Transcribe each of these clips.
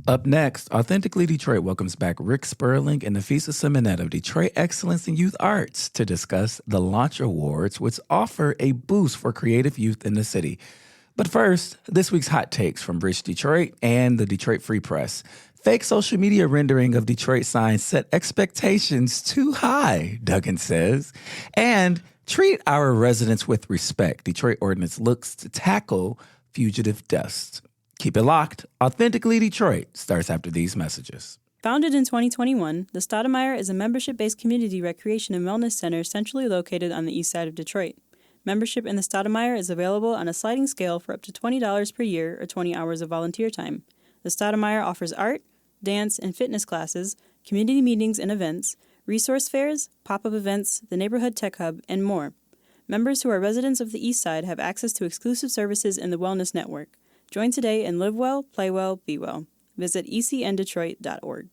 Up next, Authentically Detroit welcomes back Rick Sperling and Nafeesah Symonette of Detroit Excellence in Youth Arts to discuss the Launch Awards, which offer a boost for creative youth in the city. But first, this week's hot takes from Bridge Detroit and the Detroit Free Press. Fake social media rendering of Detroit signs set expectations too high, Duggan says. And treat our residents with respect. Detroit Ordinance looks to tackle fugitive deaths. Keep it locked. Authentically Detroit starts after these messages. Founded in 2021, the Stoudemire is a membership-based community recreation and wellness center centrally located on the east side of Detroit. Membership in the Stoudemire is available on a sliding scale for up to $20 per year or 20 hours of volunteer time. The Stoudemire offers art, dance, and fitness classes, community meetings and events, resource fairs, pop-up events, the Neighborhood Tech Hub, and more. Members who are residents of the east side have access to exclusive services in the Wellness Network. Join today and live well, play well, be well. Visit ecndetroit.org.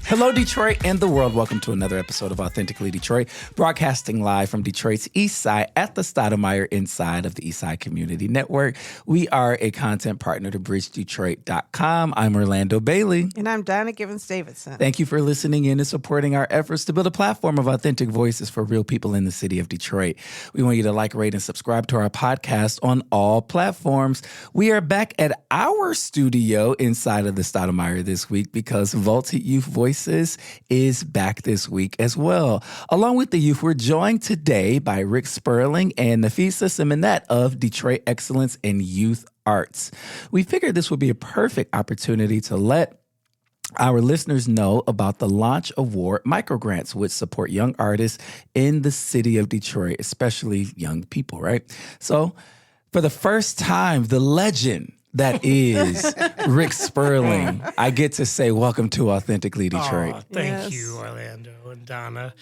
Hello, Detroit and the world. Welcome to another episode of Authentically Detroit, broadcasting live from Detroit's East Side at the Stoudemire inside of the East Side Community Network. We are a content partner to BridgeDetroit.com. I'm Orlando Bailey. And I'm Donna Davidson. Thank you for listening in and supporting our efforts to build a platform of authentic voices for real people in the city of Detroit. We want you to like, rate, and subscribe to our podcast on all platforms. We are back at our studio inside of the Stoudemire this week because Vaulted Youth Voices is back this week as well. Along with the youth, we're joined today by Rick Sperling and Nafeesah Symonette of Detroit Excellence in Youth Arts. We figured this would be a perfect opportunity to let our listeners know about the Launch Award microgrants, which support young artists in the city of Detroit, especially young people, right? So for the first time, the legend that is Rick Sperling, I get to say welcome to Authentically Detroit. Oh, thank you, Orlando and Donna.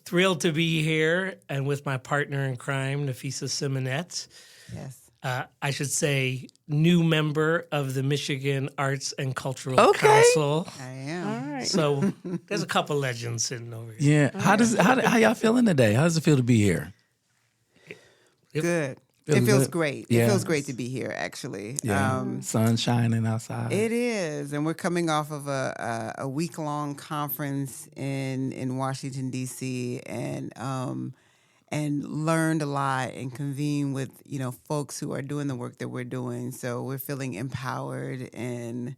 Thrilled to be here and with my partner in crime, Nafeesah Symonette. Yes. I should say new member of the Michigan Arts and Cultural Council. I am. All right. So there's a couple legends sitting over here. Yeah. How y'all feeling today? How does it feel to be here? Good. Feels It feels good. great. Yeah. It feels great to be here, actually. Yeah. Sun shining outside. It is. And we're coming off of a week-long conference in Washington, D.C., and learned a lot and convened with, folks who are doing the work that we're doing. So we're feeling empowered and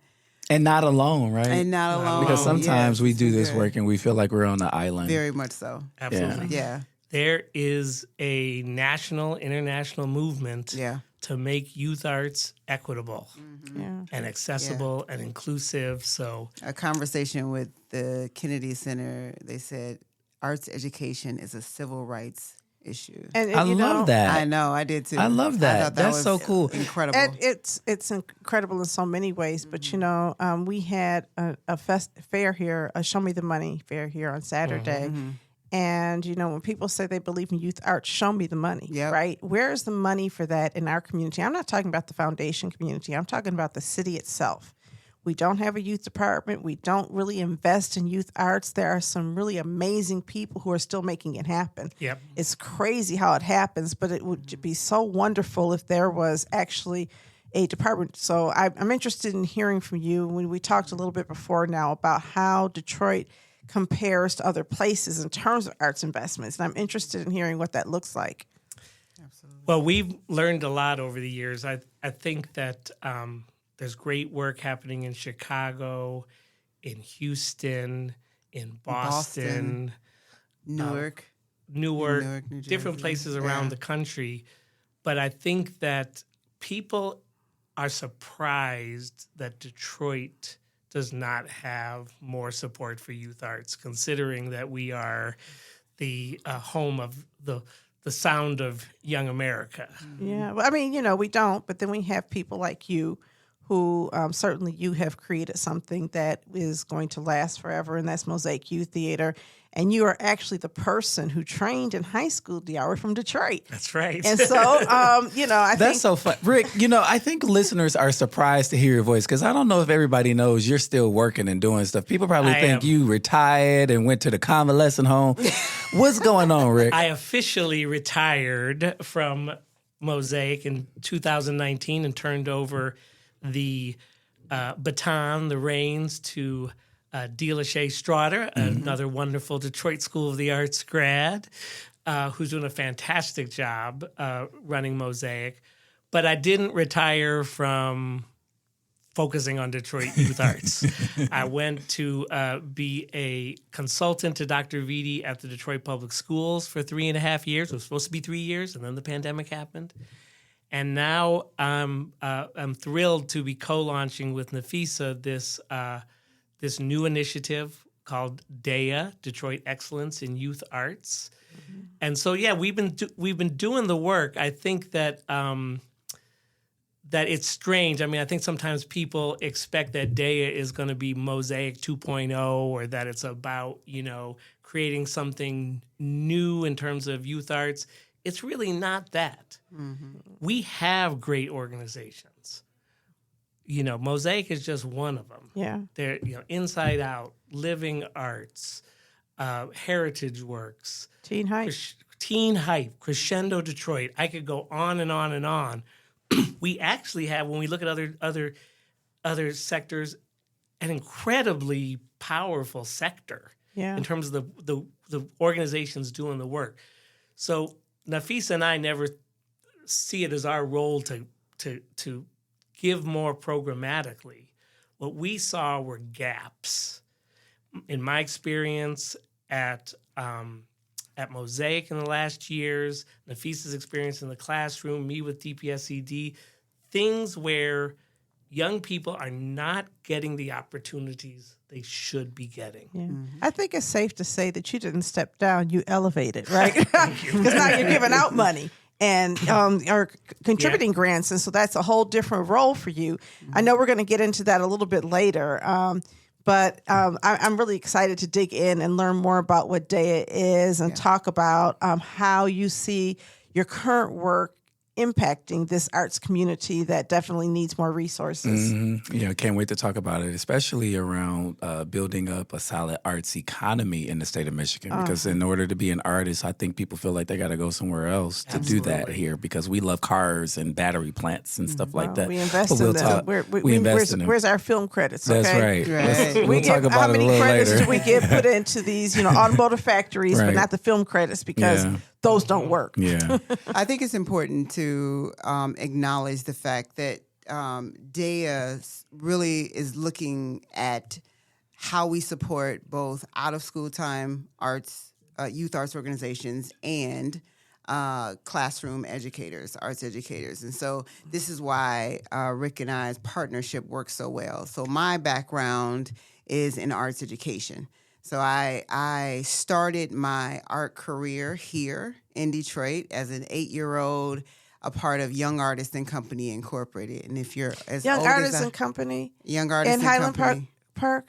not alone, right? not alone. Because sometimes Yes, we do this good. work and we feel like we're on an island. Very much so. Absolutely. Yeah. There is a national, international movement to make youth arts equitable and accessible and inclusive. So A conversation with the Kennedy Center, they said arts education is a civil rights issue. I love that. I know, I did too. I love that. thought That's was so cool. Incredible. And it's incredible in so many ways, but we had a fair here, a Show Me the Money fair here on Saturday. And, when people say they believe in youth arts, show me the money, right? Where's the money for that in our community? I'm not talking about the foundation community. I'm talking about the city itself. We don't have a youth department. We don't really invest in youth arts. There are some really amazing people who are still making it happen. Yep. It's crazy how it happens, but it would be so wonderful if there was actually a department. So I'm interested in hearing from you. When we talked a little bit before now about how Detroit compares to other places in terms of arts investments. And I'm interested in hearing what that looks like. Absolutely. Well, we've learned a lot over the years. I think that there's great work happening in Chicago, in Houston, in Boston, Newark, New Jersey. different places around the country. But I think that people are surprised that Detroit does not have more support for youth arts, considering that we are the home of the sound of young America. Yeah, well, we don't, but then we have people like you who certainly you have created something that is going to last forever, and that's Mosaic Youth Theater. And you are actually the person who trained in high school, DEYA, from Detroit. That's right. And so, I That's think so fun. Rick, I think listeners are surprised to hear your voice because I don't know if everybody knows you're still working and doing stuff. People probably think you retired and went to the convalescent home. What's going on, Rick? I officially retired from Mosaic in 2019 and turned over the baton, the reins to Dee Lachey Strader, another wonderful Detroit School of the Arts grad, who's doing a fantastic job running Mosaic. But I didn't retire from focusing on Detroit youth arts. I went to be a consultant to Dr. Vitti at the Detroit Public Schools for 3.5 years. It was supposed to be 3 years, and then the pandemic happened. And now I'm thrilled to be co-launching with Nafeesah this new initiative called DEYA, Detroit Excellence in Youth Arts. Mm-hmm. And so, we've been doing the work. I think that that it's strange. I mean, I think sometimes people expect that DEYA is going to be Mosaic 2.0 or that it's about, creating something new in terms of youth arts. It's really not that. Mm-hmm. We have great organizations. Mosaic is just one of them. Yeah. They're, Inside Out, Living Arts, Heritage Works, Teen Hype, Crescendo Detroit. I could go on and on and on. We actually have, when we look at other sectors, an incredibly powerful sector in terms of the organizations doing the work. So Nafeesah and I never see it as our role to give more programmatically. What we saw were gaps. In my experience at Mosaic in the last years, Nafeesah's experience in the classroom, me with DPSCD, things where young people are not getting the opportunities they should be getting. Yeah. Mm-hmm. I think it's safe to say that you didn't step down, you elevated, right? Because now you're giving out money and are contributing grants, and so that's a whole different role for you. Mm-hmm. I know we're going to get into that a little bit later, but I'm really excited to dig in and learn more about what DEYA is and talk about how you see your current work impacting this arts community that definitely needs more resources. Mm-hmm. Can't wait to talk about it, especially around building up a solid arts economy in the state of Michigan. Because in order to be an artist, I think people feel like they got to go somewhere else to do that here because we love cars and battery plants and stuff like that. We invest in them. We invest in them. Where's our film credits? Okay? That's right. We'll talk about it a little later. How many credits do we get put into these automotive factories, but not the film credits because those don't work? Yeah. I think it's important to acknowledge the fact that DEYA really is looking at how we support both out-of-school time arts, youth arts organizations, and classroom educators, arts educators. And so this is why Rick and I's partnership works so well. So my background is in arts education. So I started my art career here in Detroit as an 8-year-old, a part of Young Artists and Company Incorporated. And if you're as Young old Artists as and Company Young Artists in and Highland Company. Park.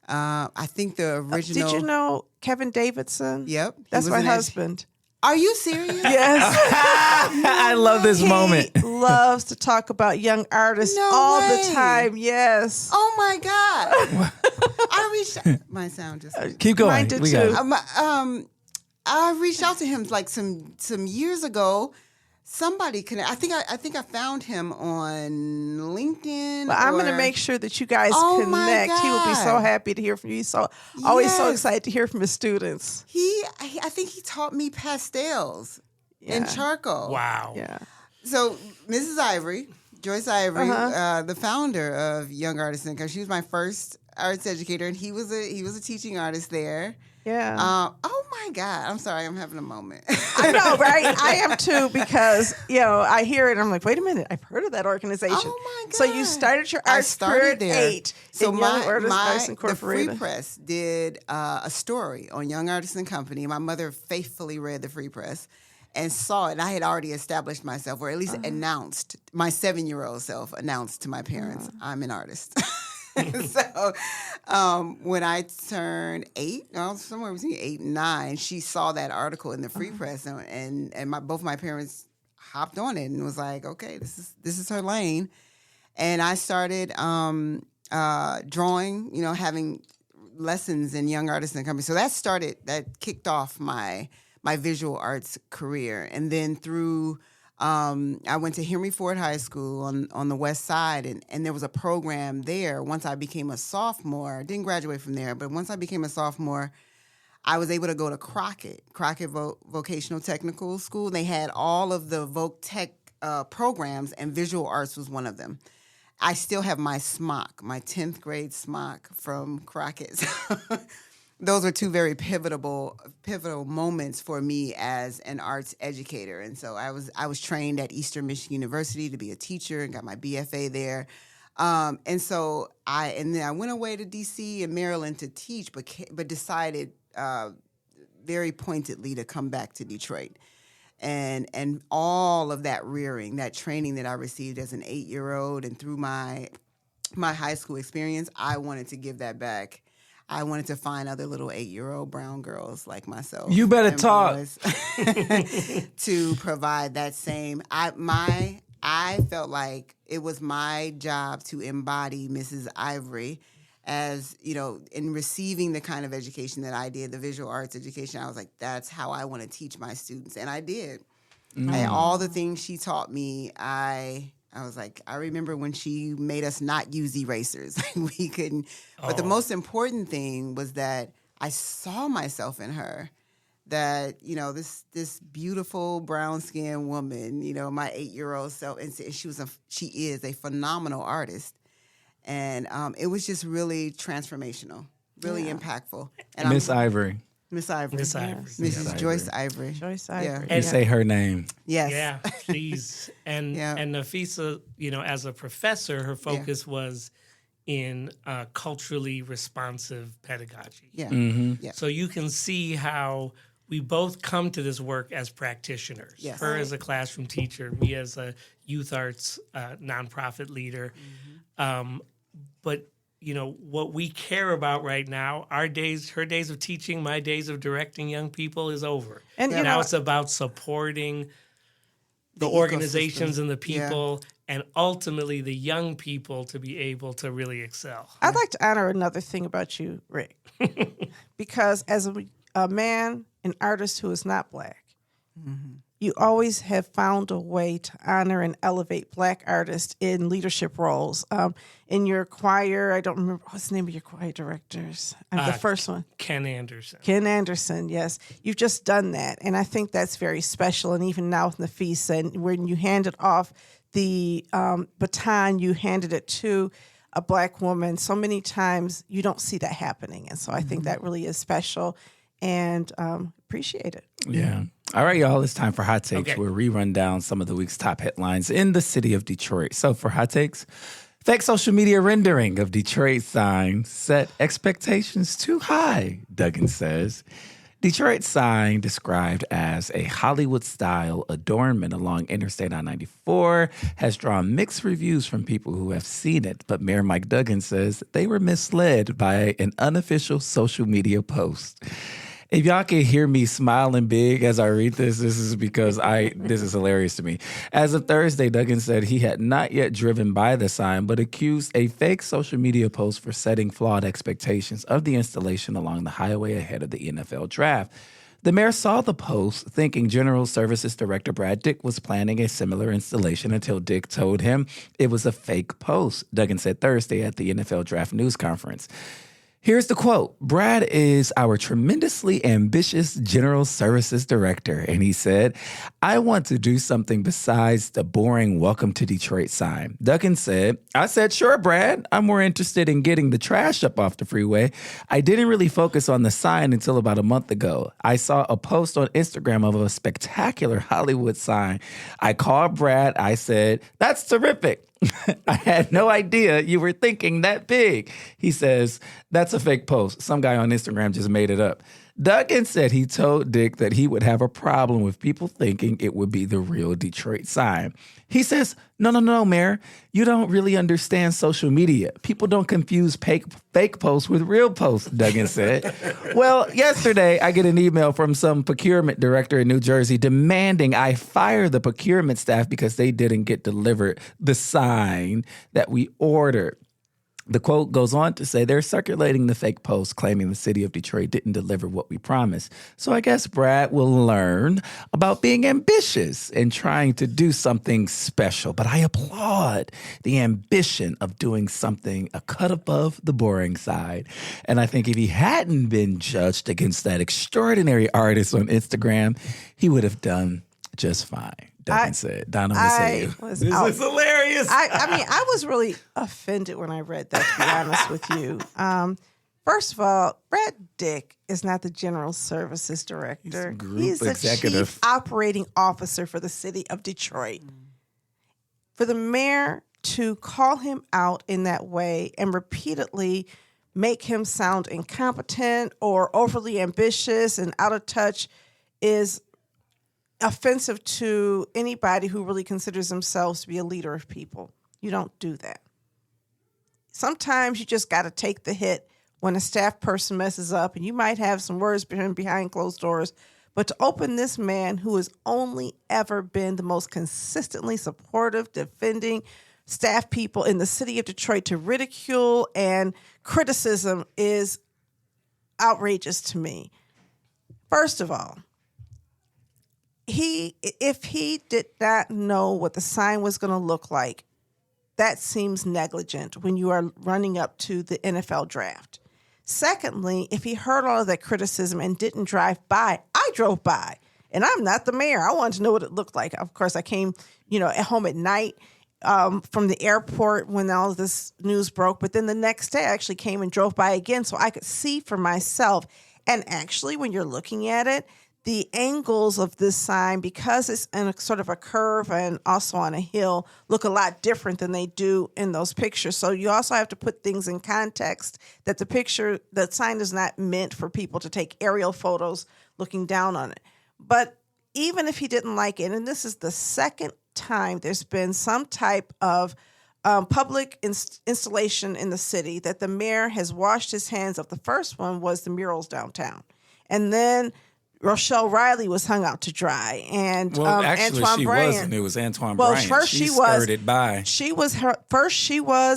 I think the original. Did you know Kevin Davidson? Yep, that's my husband. Are you serious? Yes. I love this moment. He loves to talk about young artists all the time. Yes. Oh my God. I reached. My sound just. Keep going. Mine did we too. Got it. I reached out to him like some years ago. Somebody connect. I think I found him on LinkedIn. Well, I'm going to make sure that you guys connect. He will be so happy to hear from you. He's always so excited to hear from his students. I think he taught me pastels and charcoal. Wow. Yeah. So Mrs. Ivory, Joyce Ivory, the founder of Young Artists and Company, she was my first arts educator, and he was a teaching artist there. Yeah. Oh my God. I'm sorry. I'm having a moment. I know, right? I am too, because, I hear it and I'm like, wait a minute. I've heard of that organization. Oh my God. So you started your arts career at 8. So the Free Press did a story on Young Artists and Company. My mother faithfully read the Free Press. and saw it. And I had already established myself, or at least announced, my 7-year-old self announced to my parents, I'm an artist. So when I turned 8, somewhere between 8 and 9, she saw that article in the Free Press, and both my parents hopped on it and was like, okay, this is her lane. And I started drawing, having lessons in Young Artists and Company. So that kicked off my visual arts career. And then through, I went to Henry Ford High School on the west side, and there was a program there. Once I became a sophomore, didn't graduate from there, but once I became a sophomore, I was able to go to Crockett Vocational Technical School. They had all of the Voc Tech programs, and visual arts was one of them. I still have my smock, my 10th grade smock from Crockett. Those were two very pivotal moments for me as an arts educator. And so I was trained at Eastern Michigan University to be a teacher and got my BFA there. And then I went away to DC and Maryland to teach, but decided very pointedly to come back to Detroit. And all of that rearing, that training that I received as an 8-year-old and through my high school experience, I wanted to give that back. I wanted to find other little 8-year-old brown girls like myself. You better talk. To provide that same. I felt like it was my job to embody Mrs. Ivory as, in receiving the kind of education that I did, the visual arts education. I was like, that's how I want to teach my students. And I did. And all the things she taught me, I was like, I remember when she made us not use erasers. We couldn't. But the most important thing was that I saw myself in her. That, this beautiful brown-skinned woman, my 8-year-old self, and she is a phenomenal artist. And it was just really transformational, really impactful. And Miss Ivory. Miss Ivory. Miss Ivory. Mrs. Yes. Joyce Ivory. Joyce Ivory. You say her name. Yes. Yeah, please. And Nafeesah, as a professor, her focus was in culturally responsive pedagogy. Yeah. Mm-hmm. Yeah. So you can see how we both come to this work as practitioners. Yes. Her as a classroom teacher, me as a youth arts nonprofit leader. But what we care about right now, her days of teaching, my days of directing young people is over. And now it's about supporting the organizations and the people, and ultimately the young people to be able to really excel. I'd like to honor another thing about you, Rick, because as a man, an artist who is not Black, you always have found a way to honor and elevate Black artists in leadership roles. In your choir, I don't remember, what's the name of your choir directors? The first one. Ken Anderson. Ken Anderson, yes. You've just done that. And I think that's very special. And even now with Nafeesah, and when you handed off the baton, you handed it to a Black woman. So many times you don't see that happening. And so I think that really is special and appreciate it. Yeah. All right, y'all. It's time for Hot Takes, where we run down some of the week's top headlines in the city of Detroit. So for Hot Takes, fake social media rendering of Detroit sign set expectations too high, Duggan says. Detroit sign described as a Hollywood-style adornment along Interstate I-94 has drawn mixed reviews from people who have seen it, but Mayor Mike Duggan says they were misled by an unofficial social media post. If y'all can hear me smiling big as I read this, this is because this is hilarious to me. As of Thursday, Duggan said he had not yet driven by the sign, but accused a fake social media post for setting flawed expectations of the installation along the highway ahead of the NFL draft. The mayor saw the post, thinking General Services Director Brad Dick was planning a similar installation until Dick told him it was a fake post, Duggan said Thursday at the NFL draft news conference. Here's the quote. Brad is our tremendously ambitious General Services Director, and he said, I want to do something besides the boring Welcome to Detroit sign. Duggan said, I said, sure, Brad. I'm more interested in getting the trash up off the freeway. I didn't really focus on the sign until about a month ago. I saw a post on Instagram of a spectacular Hollywood sign. I called Brad. I said, that's terrific. I had no idea you were thinking that big. He says, that's a fake post. Some guy on Instagram just made it up. Duggan said he told Dick that he would have a problem with people thinking it would be the real Detroit sign. He says, no, Mayor. You don't really understand social media. People don't confuse fake posts with real posts, Duggan said. Well, yesterday, I get an email from some procurement director in New Jersey demanding I fire the procurement staff because they didn't get delivered the sign that we ordered. The quote goes on to say they're circulating the fake post claiming the city of Detroit didn't deliver what we promised. So I guess Brad will learn about being ambitious and trying to do something special. But I applaud the ambition of doing something a cut above the boring side. And I think if he hadn't been judged against that extraordinary artist on Instagram, he would have done just fine. Duggan said. Donna, I'm going to say this is hilarious. I mean, I was really offended when I read that, to be honest with you. First of all, Brad Dick is not the General Services Director. He's the Chief Operating Officer for the city of Detroit. For the mayor to call him out in that way and repeatedly make him sound incompetent or overly ambitious and out of touch is offensive to anybody who really considers themselves to be a leader of people. You don't do that. Sometimes you just got to take the hit when a staff person messes up, and you might have some words behind closed doors, but to open this man who has only ever been the most consistently supportive, defending staff people in the city of Detroit to ridicule and criticism is outrageous to me. First of all, if he did not know what the sign was going to look like, that seems negligent when you are running up to the NFL draft. Secondly, if he heard all of that criticism and didn't drive by, I drove by, and I'm not the mayor. I wanted to know what it looked like. Of course, I came, at home at night from the airport when all of this news broke. But then the next day, I actually came and drove by again so I could see for myself. And actually, when you're looking at it, the angles of this sign, because it's in a sort of a curve and also on a hill, look a lot different than they do in those pictures. So you also have to put things in context that the sign is not meant for people to take aerial photos looking down on it. But even if he didn't like it, and this is the second time there's been some type of public installation in the city that the mayor has washed his hands of. The first one was the murals downtown. And then Rochelle Riley was hung out to dry, and actually, Antoine she Bryant. wasn't. It was Antoine Bryant. First she skirted by. She was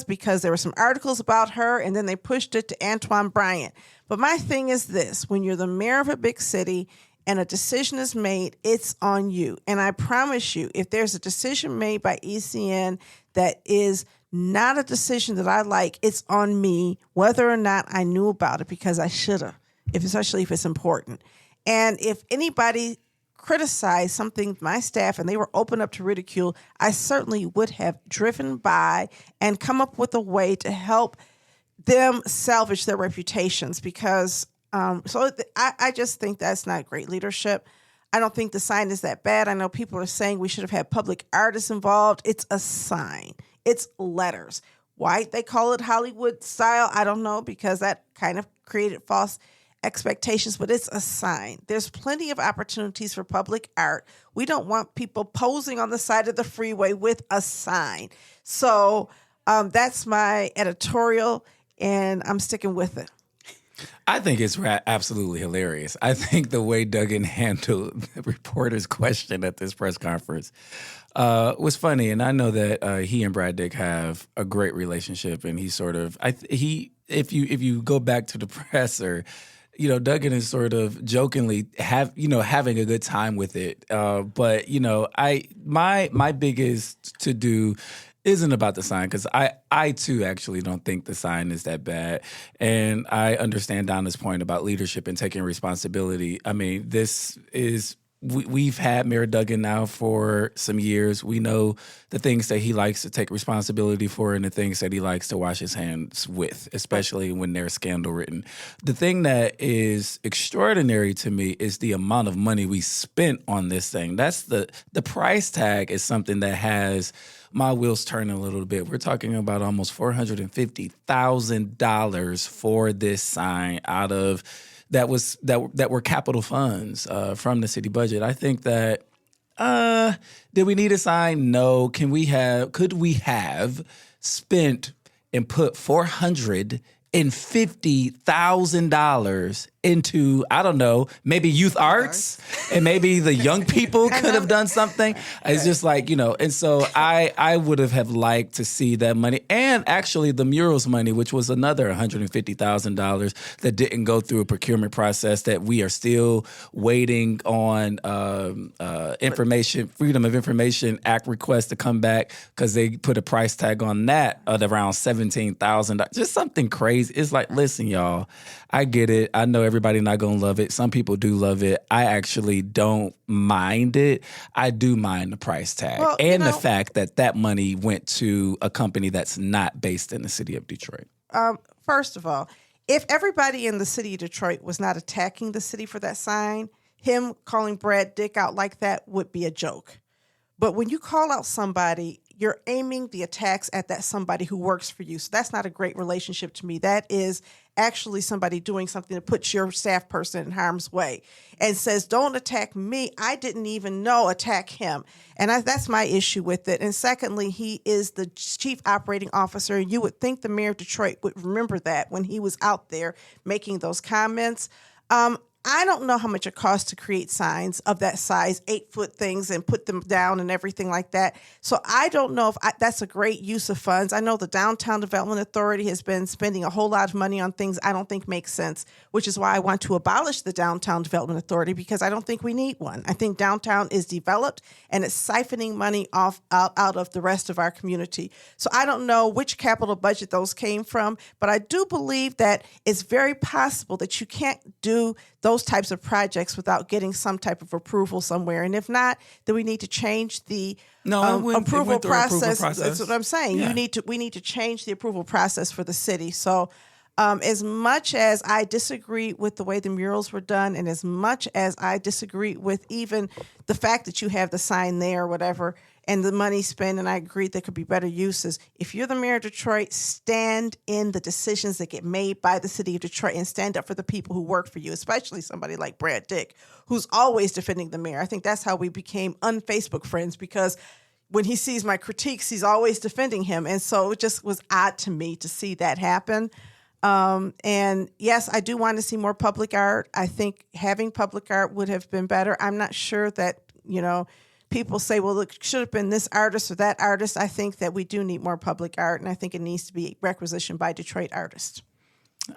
because there were some articles about her, and then they pushed it to Antoine Bryant. But my thing is this: when you're the mayor of a big city and a decision is made, it's on you. And I promise you, if there's a decision made by ECN that is not a decision that I like, it's on me, whether or not I knew about it, because I should have, especially if it's important. And if anybody criticized something, my staff, and they were open up to ridicule, I certainly would have driven by and come up with a way to help them salvage their reputations, because I just think that's not great leadership. I don't think the sign is that bad. I know people are saying we should have had public artists involved. It's a sign. It's letters. Why they call it Hollywood style, I don't know, because that kind of created false expectations, but it's a sign. There's plenty of opportunities for public art. We don't want people posing on the side of the freeway with a sign. So that's my editorial, and I'm sticking with it. I think it's absolutely hilarious. I think the way Duggan handled the reporter's question at this press conference was funny, and I know that he and Brad Dick have a great relationship, and he sort of if you go back to the presser, Duggan is sort of jokingly having a good time with it. But my biggest to do isn't about the sign, because I too actually don't think the sign is that bad. And I understand Donna's point about leadership and taking responsibility. I mean, we've had Mayor Duggan now for some years. We know the things that he likes to take responsibility for and the things that he likes to wash his hands with, especially when they're scandal written. The thing that is extraordinary to me is the amount of money we spent on this thing. That's the price tag is something that has my wheels turning a little bit. We're talking about almost $450,000 for this sign out of that were capital funds from the city budget. I think that did we need a sign? No. Could we have spent and put $450,000 into, I don't know, maybe youth arts, and maybe the young people could have done something. It's just like, and so I would have liked to see that money, and actually the murals money, which was another $150,000 that didn't go through a procurement process, that we are still waiting on Freedom of Information Act request to come back, because they put a price tag on that at around $17,000. Just something crazy. It's like, listen, y'all, I get it. I know everybody not going to love it. Some people do love it. I actually don't mind it. I do mind the price tag, and the fact that money went to a company that's not based in the city of Detroit. First of all, if everybody in the city of Detroit was not attacking the city for that sign, him calling Brad Dick out like that would be a joke. But when you call out somebody, you're aiming the attacks at that somebody who works for you. So that's not a great relationship to me. That is actually somebody doing something that puts your staff person in harm's way and says, don't attack me. I didn't even know, attack him. And that's my issue with it. And secondly, he is the chief operating officer. And you would think the mayor of Detroit would remember that when he was out there making those comments. I don't know how much it costs to create signs of that size, 8-foot things, and put them down and everything like that. So I don't know if that's a great use of funds. I know the Downtown Development Authority has been spending a whole lot of money on things I don't think make sense, which is why I want to abolish the Downtown Development Authority, because I don't think we need one. I think downtown is developed and it's siphoning money out of the rest of our community. So I don't know which capital budget those came from, but I do believe that it's very possible that you can't do those types of projects without getting some type of approval somewhere. And if not, then we need to change the approval process. That's what I'm saying. Yeah. We need to change the approval process for the city. So as much as I disagree with the way the murals were done, and as much as I disagree with even the fact that you have the sign there or whatever, and the money spent, and I agree there could be better uses. If you're the mayor of Detroit, stand in the decisions that get made by the city of Detroit and stand up for the people who work for you, especially somebody like Brad Dick, who's always defending the mayor. I think that's how we became un-Facebook friends, because when he sees my critiques, he's always defending him. And so it just was odd to me to see that happen. And yes, I do want to see more public art. I think having public art would have been better. I'm not sure that, people say, well, it should have been this artist or that artist. I think that we do need more public art, and I think it needs to be requisitioned by Detroit artists.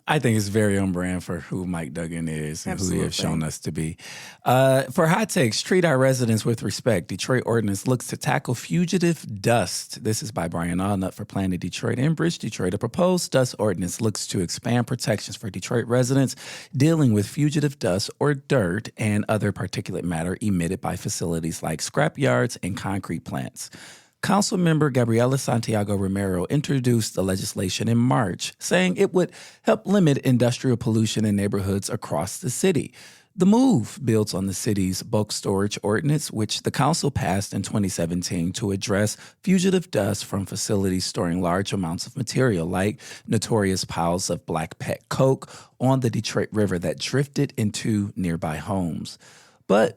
I think it's very on brand for who Mike Duggan is and Absolutely. who he has shown us to be. For Hot Takes, treat our residents with respect. Detroit ordinance looks to tackle fugitive dust. This is by Brian Allnut for Planet Detroit and Bridge Detroit. A proposed dust ordinance looks to expand protections for Detroit residents dealing with fugitive dust or dirt and other particulate matter emitted by facilities like scrap yards and concrete plants. Councilmember Gabriela Santiago Romero introduced the legislation in March, saying it would help limit industrial pollution in neighborhoods across the city. The move builds on the city's bulk storage ordinance, which the council passed in 2017 to address fugitive dust from facilities storing large amounts of material, like notorious piles of black pet coke on the Detroit River that drifted into nearby homes. But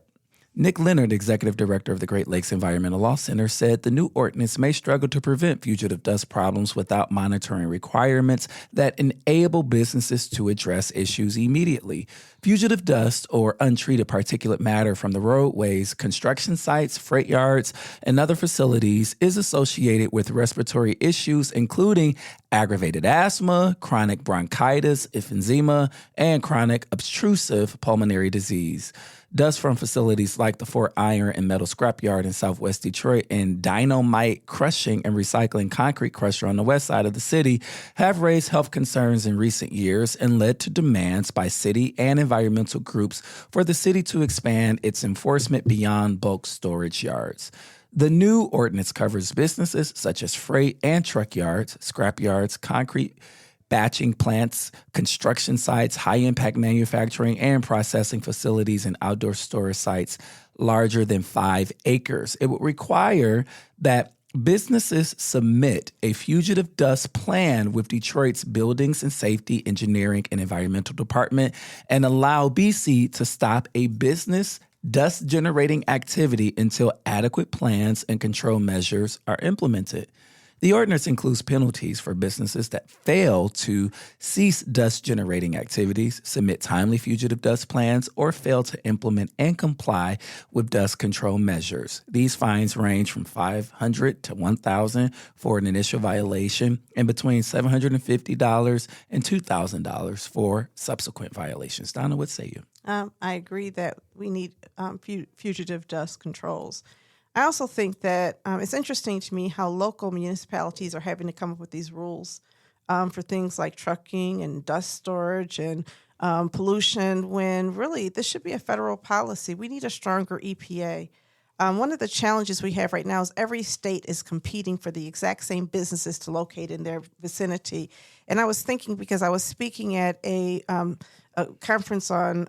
Nick Leonard, executive director of the Great Lakes Environmental Law Center, said the new ordinance may struggle to prevent fugitive dust problems without monitoring requirements that enable businesses to address issues immediately. Fugitive dust or untreated particulate matter from the roadways, construction sites, freight yards, and other facilities is associated with respiratory issues, including aggravated asthma, chronic bronchitis, emphysema, and chronic obstructive pulmonary disease. Dust from facilities like the Fort Iron and Metal Scrapyard in Southwest Detroit and Dynamite Crushing and Recycling Concrete Crusher on the west side of the city have raised health concerns in recent years and led to demands by city and environmental groups for the city to expand its enforcement beyond bulk storage yards. The new ordinance covers businesses such as freight and truck yards, scrap yards, concrete batching plants, construction sites, high-impact manufacturing and processing facilities, and outdoor storage sites larger than 5 acres. It would require that Businesses submit a fugitive dust plan with Detroit's Buildings and Safety, Engineering, and Environmental Department and allow BC to stop a business dust-generating activity until adequate plans and control measures are implemented. The ordinance includes penalties for businesses that fail to cease dust-generating activities, submit timely fugitive dust plans, or fail to implement and comply with dust control measures. These fines range from $500 to $1,000 for an initial violation and between $750 and $2,000 for subsequent violations. Donna, what say you? I agree that we need fugitive dust controls. I also think that it's interesting to me how local municipalities are having to come up with these rules for things like trucking and dust storage and pollution, when really this should be a federal policy. We need a stronger EPA. One of the challenges we have right now is every state is competing for the exact same businesses to locate in their vicinity. And I was thinking, because I was speaking at a conference on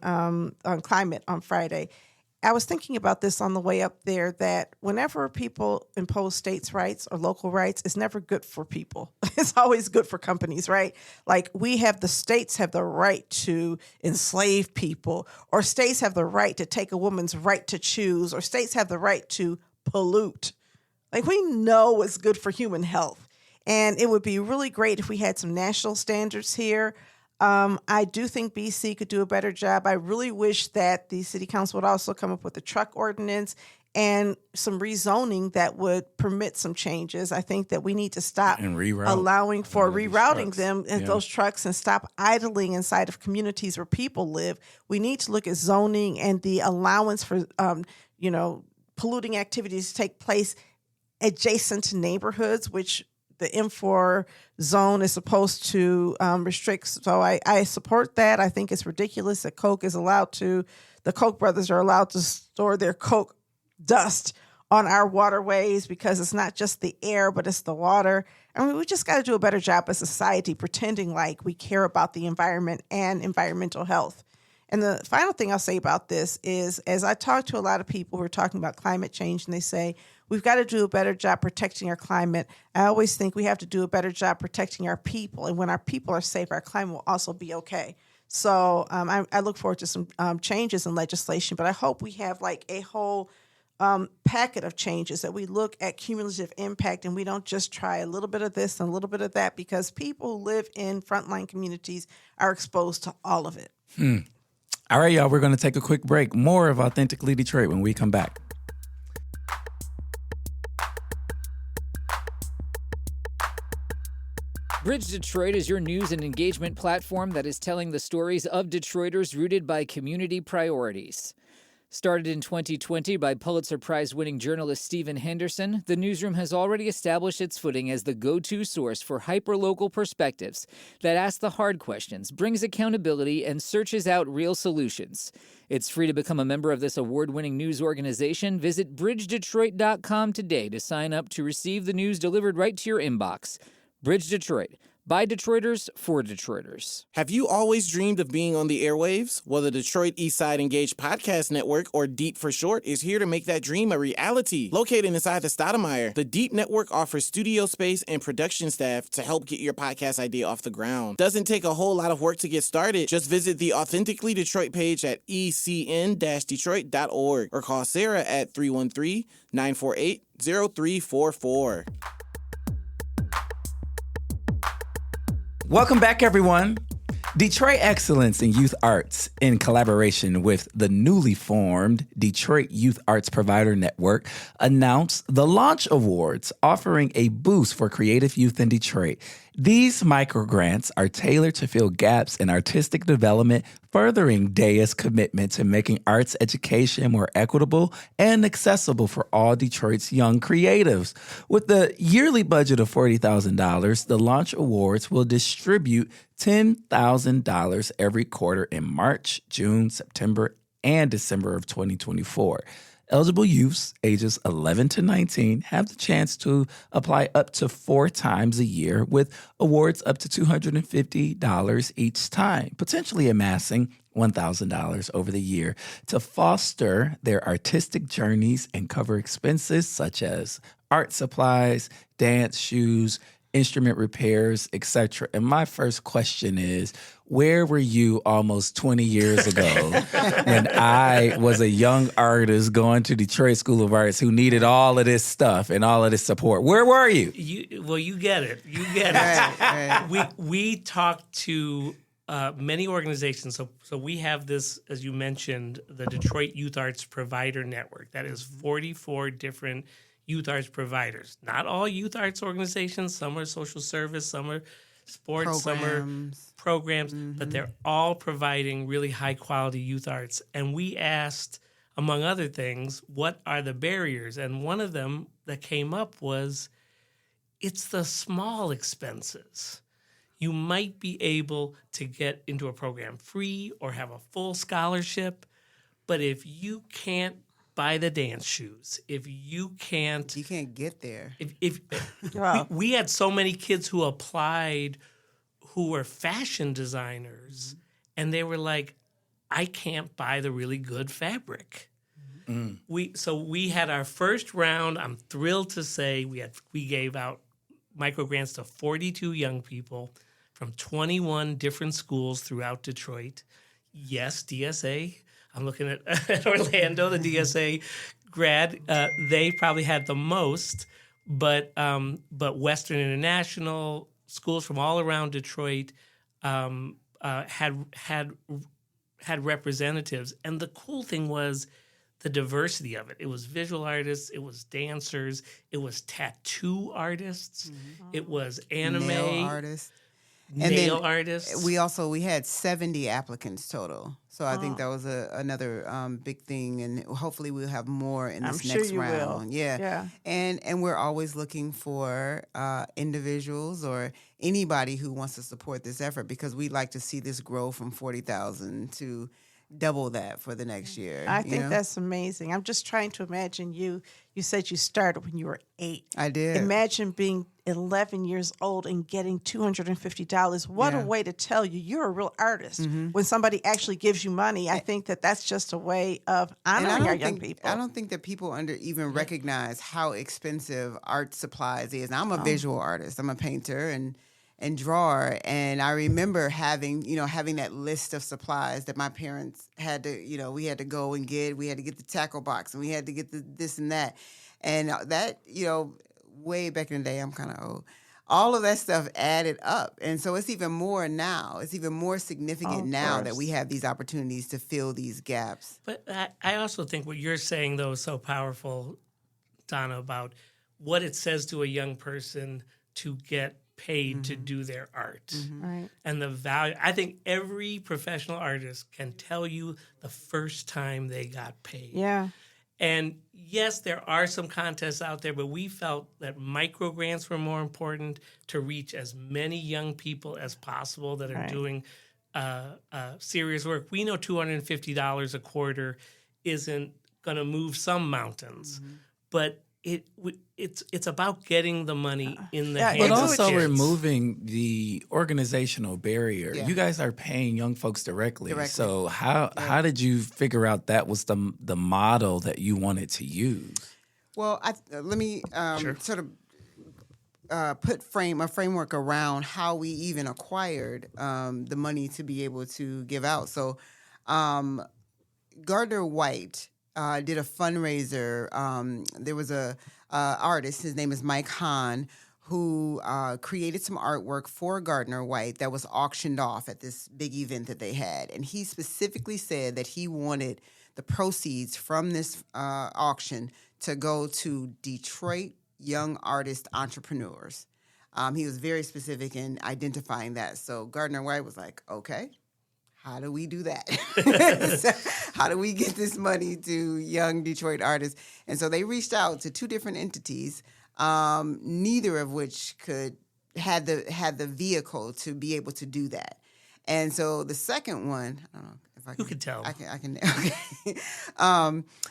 climate on Friday, I was thinking about this on the way up there, that whenever people impose states' rights or local rights, it's never good for people. It's always good for companies, right? Like the states have the right to enslave people, or states have the right to take a woman's right to choose, or states have the right to pollute. Like, we know what's good for human health. And it would be really great if we had some national standards here. I do think BC could do a better job. I really wish that the city council would also come up with a truck ordinance and some rezoning that would permit some changes. I think that we need to stop allowing for rerouting them in those trucks and stop idling inside of communities where people live. We need to look at zoning and the allowance for, polluting activities to take place adjacent to neighborhoods, which the M4 zone is supposed to restrict. So I support that. I think it's ridiculous that the Koch brothers are allowed to store their Koch dust on our waterways, because it's not just the air, but it's the water. I mean, we just got to do a better job as a society pretending like we care about the environment and environmental health. And the final thing I'll say about this is, as I talk to a lot of people who are talking about climate change, and they say, we've got to do a better job protecting our climate, I always think we have to do a better job protecting our people. And when our people are safe, our climate will also be okay. So I look forward to some changes in legislation, but I hope we have like a whole packet of changes, that we look at cumulative impact and we don't just try a little bit of this and a little bit of that, because people who live in frontline communities are exposed to all of it. All right, y'all, we're going to take a quick break. More of Authentically Detroit when we come back. Bridge Detroit is your news and engagement platform that is telling the stories of Detroiters rooted by community priorities. Started in 2020 by Pulitzer Prize-winning journalist Stephen Henderson, the newsroom has already established its footing as the go-to source for hyper-local perspectives that ask the hard questions, brings accountability, and searches out real solutions. It's free to become a member of this award-winning news organization. Visit bridgedetroit.com today to sign up to receive the news delivered right to your inbox. Bridge Detroit. By Detroiters, for Detroiters. Have you always dreamed of being on the airwaves? Well, the Detroit Eastside Engaged Podcast Network, or DEEP for short, is here to make that dream a reality. Located inside the Stoudemire, the DEEP Network offers studio space and production staff to help get your podcast idea off the ground. Doesn't take a whole lot of work to get started. Just visit the Authentically Detroit page at ecn-detroit.org or call Sarah at 313-948-0344. Welcome back, everyone. Detroit Excellence in Youth Arts, in collaboration with the newly formed Detroit Youth Arts Provider Network, announced the Launch Awards, offering a boost for creative youth in Detroit. These microgrants are tailored to fill gaps in artistic development, furthering DEYA's commitment to making arts education more equitable and accessible for all Detroit's young creatives. With the yearly budget of $40,000, the Launch Awards will distribute $10,000 every quarter in March, June, September, and December of 2024. Eligible youths ages 11 to 19 have the chance to apply up to 4 times a year with awards up to $250 each time, potentially amassing $1,000 over the year to foster their artistic journeys and cover expenses such as art supplies, dance shoes, instrument repairs, etc. And my first question is, where were you almost 20 years ago when I was a young artist going to Detroit School of Arts who needed all of this stuff and all of this support? Where were you? You get it. You get it. Right. We talked to many organizations. So we have this, as you mentioned, the Detroit Youth Arts Provider Network. That is 44 different youth arts providers. Not all youth arts organizations. Some are social service, some are sports, some are programs, but they're all providing really high quality youth arts. And we asked, among other things, what are the barriers? And one of them that came up was, it's the small expenses. You might be able to get into a program free or have a full scholarship, but if you can't buy the dance shoes, if you can't get there. If we had so many kids who applied who were fashion designers, and they were like, I can't buy the really good fabric. So we had our first round. I'm thrilled to say we gave out microgrants to 42 young people from 21 different schools throughout Detroit. Yes, DSA. I'm looking at Orlando, the DSA grad. They probably had the most, but Western International, schools from all around Detroit had representatives. And the cool thing was the diversity of it. It was visual artists, it was dancers, it was tattoo artists, it was anime nail artists. Nail artists. We had 70 applicants total. So I think that was another big thing, and hopefully we'll have more in this next round. Will. Yeah. And we're always looking for individuals or anybody who wants to support this effort, because we'd like to see this grow from 40,000 to double that for the next year. I think that's amazing. I'm just trying to imagine you. You said you started when you were 8. I did. Imagine being 11 years old and getting $250. What a way to tell you're a real artist. When somebody actually gives you money, I think that's just a way of honoring our young people. I don't think that people even recognize how expensive art supplies is. I'm a visual artist. I'm a painter and drawer, and I remember having that list of supplies that my parents had to, we had to go and get. We had to get the tackle box, and we had to get the this and that, and that, way back in the day, I'm kind of old. All of that stuff added up, and so it's even more now. It's even more significant now that we have these opportunities to fill these gaps. But I also think what you're saying, though, is so powerful, Donna, about what it says to a young person to get paid to do their art. Right. And the value. I think every professional artist can tell you the first time they got paid. Yeah. And yes, there are some contests out there, but we felt that microgrants were more important to reach as many young people as possible that are doing serious work. We know $250 a quarter isn't going to move some mountains, but it's about getting the money in the hands of but kids. also removing the organizational barrier. You guys are paying young folks directly. So how did you figure out that was the model that you wanted to use? Well, let me sort of put a framework around how we even acquired the money to be able to give out. So Gardner White did a fundraiser. There was a artist, his name is Mike Hahn, who created some artwork for Gardner White that was auctioned off at this big event that they had. And he specifically said that he wanted the proceeds from this auction to go to Detroit young artist entrepreneurs. He was very specific in identifying that. So Gardner White was like, okay, how do we do that? So how do we get this money to young Detroit artists? And so they reached out to 2 different entities, neither of which had the vehicle to be able to do that. And so the second one, I don't know if I can. Who could tell? I can. Okay.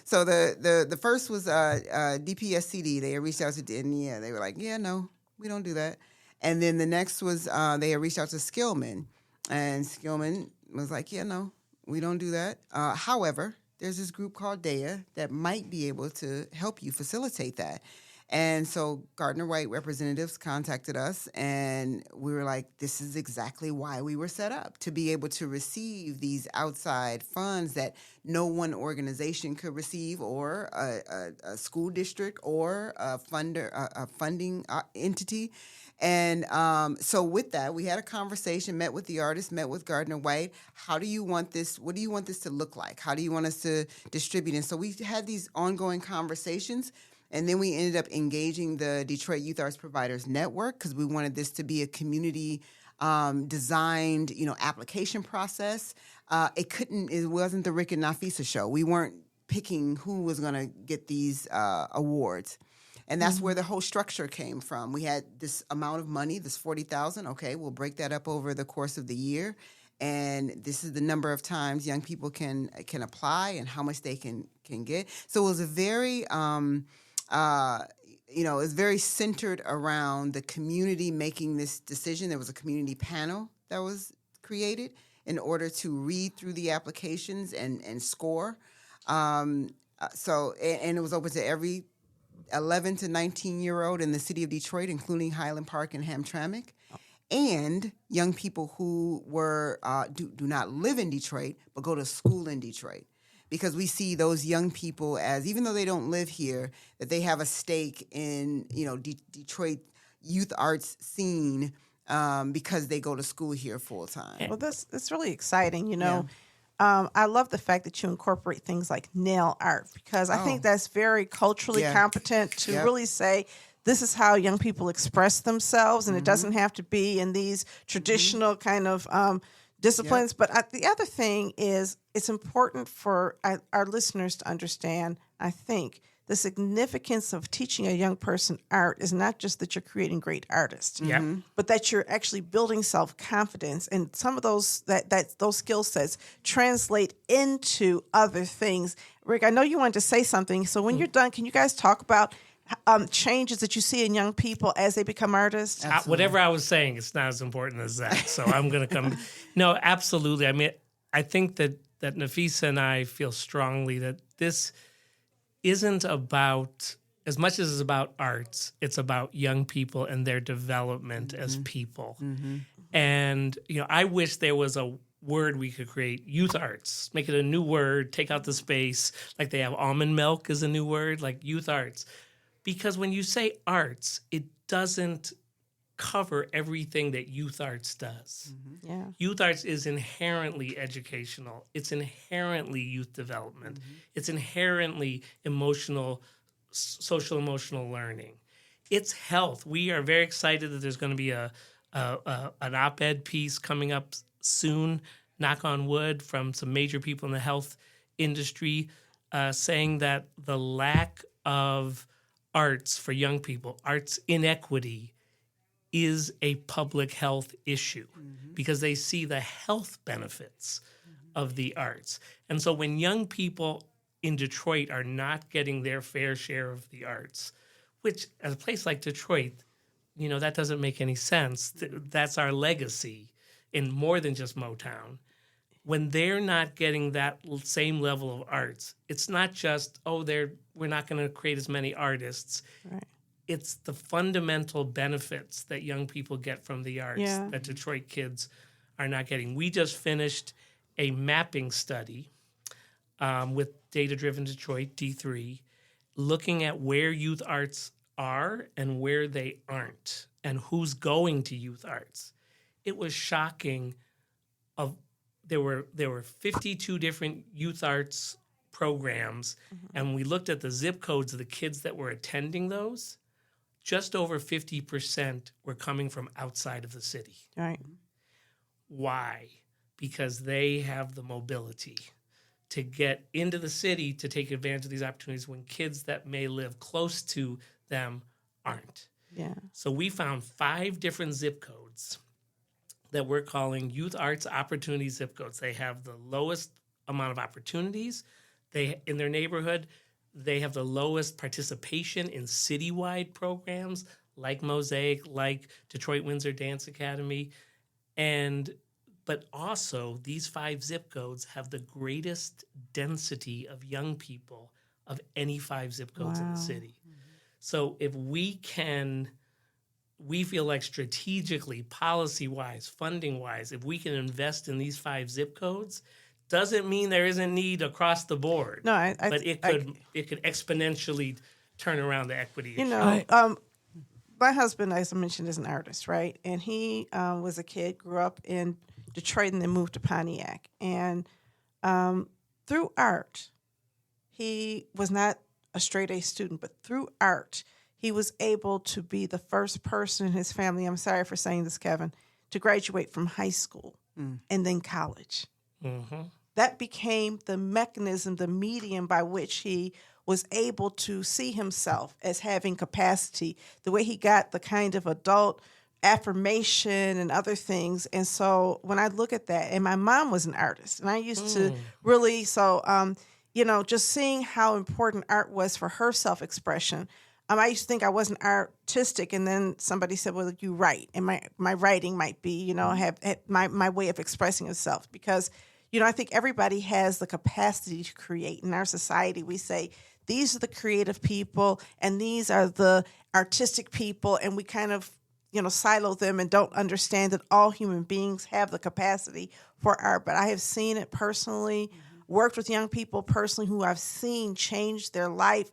So the first was DPSCD. They reached out to, and yeah, they were like, yeah, no, we don't do that. And then the next was they had reached out to Skillman, and Skillman was like, yeah, no, we don't do that. However, there's this group called DEYA that might be able to help you facilitate that. And so Gardner White representatives contacted us, and we were like, this is exactly why we were set up, to be able to receive these outside funds that no one organization could receive, or a school district, or a funding entity. And so with that, we had a conversation, met with the artist, met with Gardner White. How do you want this? What do you want this to look like? How do you want us to distribute? And so we had these ongoing conversations. And then we ended up engaging the Detroit Youth Arts Providers Network, because we wanted this to be a community designed, application process. It wasn't the Rick and Nafeesah show. We weren't picking who was going to get these awards. And that's where the whole structure came from. We had this amount of money, this $40,000. Okay, we'll break that up over the course of the year. And this is the number of times young people can apply and how much they can get. So it was a very... it's very centered around the community making this decision. There was a community panel that was created in order to read through the applications and score. And it was open to every 11 to 19-year-old in the city of Detroit, including Highland Park and Hamtramck, and young people who were do not live in Detroit but go to school in Detroit. Because we see those young people as, even though they don't live here, that they have a stake in, Detroit youth arts scene because they go to school here full time. Well, that's really exciting. I love the fact that you incorporate things like nail art, because I think that's very culturally competent to really say, this is how young people express themselves, and it doesn't have to be in these traditional kind of disciplines. Yep. But the other thing is, it's important for our listeners to understand, I think, the significance of teaching a young person art is not just that you're creating great artists, but that you're actually building self-confidence. And some of those those skill sets translate into other things. Rick, I know you wanted to say something. So when you're done, can you guys talk about changes that you see in young people as they become artists? Whatever I was saying, it's not as important as that. So I'm going to come. No, absolutely. I mean, I think that Nafeesah and I feel strongly that this isn't about, as much as it's about arts, it's about young people and their development as people. And, I wish there was a word we could create, youth arts, make it a new word, take out the space, like they have almond milk is a new word, like youth arts. Because when you say arts, it doesn't cover everything that youth arts does. Yeah. Youth arts is inherently educational. It's inherently youth development. It's inherently social emotional learning. It's health. We are very excited that there's going to be an op-ed piece coming up soon, knock on wood, from some major people in the health industry saying that the lack of arts for young people, arts inequity, is a public health issue because they see the health benefits of the arts. And so when young people in Detroit are not getting their fair share of the arts, which at a place like Detroit, that doesn't make any sense. That's our legacy in more than just Motown. When they're not getting that same level of arts, it's not just, we're not going to create as many artists. Right. It's the fundamental benefits that young people get from the arts that Detroit kids are not getting. We just finished a mapping study with Data Driven Detroit, D3, looking at where youth arts are and where they aren't and who's going to youth arts. It was shocking. There were 52 different youth arts programs, and we looked at the zip codes of the kids that were attending those. Just over 50% were coming from outside of the city. Right. Why? Because they have the mobility to get into the city to take advantage of these opportunities when kids that may live close to them aren't. Yeah. So we found 5 different zip codes that we're calling Youth Arts Opportunity Zip Codes. They have the lowest amount of opportunities in their neighborhood. They have the lowest participation in citywide programs like Mosaic, like Detroit Windsor Dance Academy. But also, these 5 zip codes have the greatest density of young people of any 5 zip codes in the city. So if we feel like strategically, policy-wise, funding-wise, if we can invest in these 5 zip codes, doesn't mean there isn't need across the board. No, but it could exponentially turn around the equity issue. My husband, as I mentioned, is an artist, right? And he was a kid, grew up in Detroit, and then moved to Pontiac. And through art, he was not a straight-A student, but through art, he was able to be the first person in his family, I'm sorry for saying this, Kevin, to graduate from high school and then college. Mm-hmm. That became the mechanism, the medium by which he was able to see himself as having capacity, the way he got the kind of adult affirmation and other things. And so when I look at that, and my mom was an artist, and I used to really, just seeing how important art was for her self-expression. I used to think I wasn't artistic, and then somebody said, well, you write, and my writing might be, have my way of expressing itself, because I think everybody has the capacity to create. In our society, we say, these are the creative people, and these are the artistic people, and we kind of, silo them and don't understand that all human beings have the capacity for art. But I have seen it personally, worked with young people personally who I've seen change their life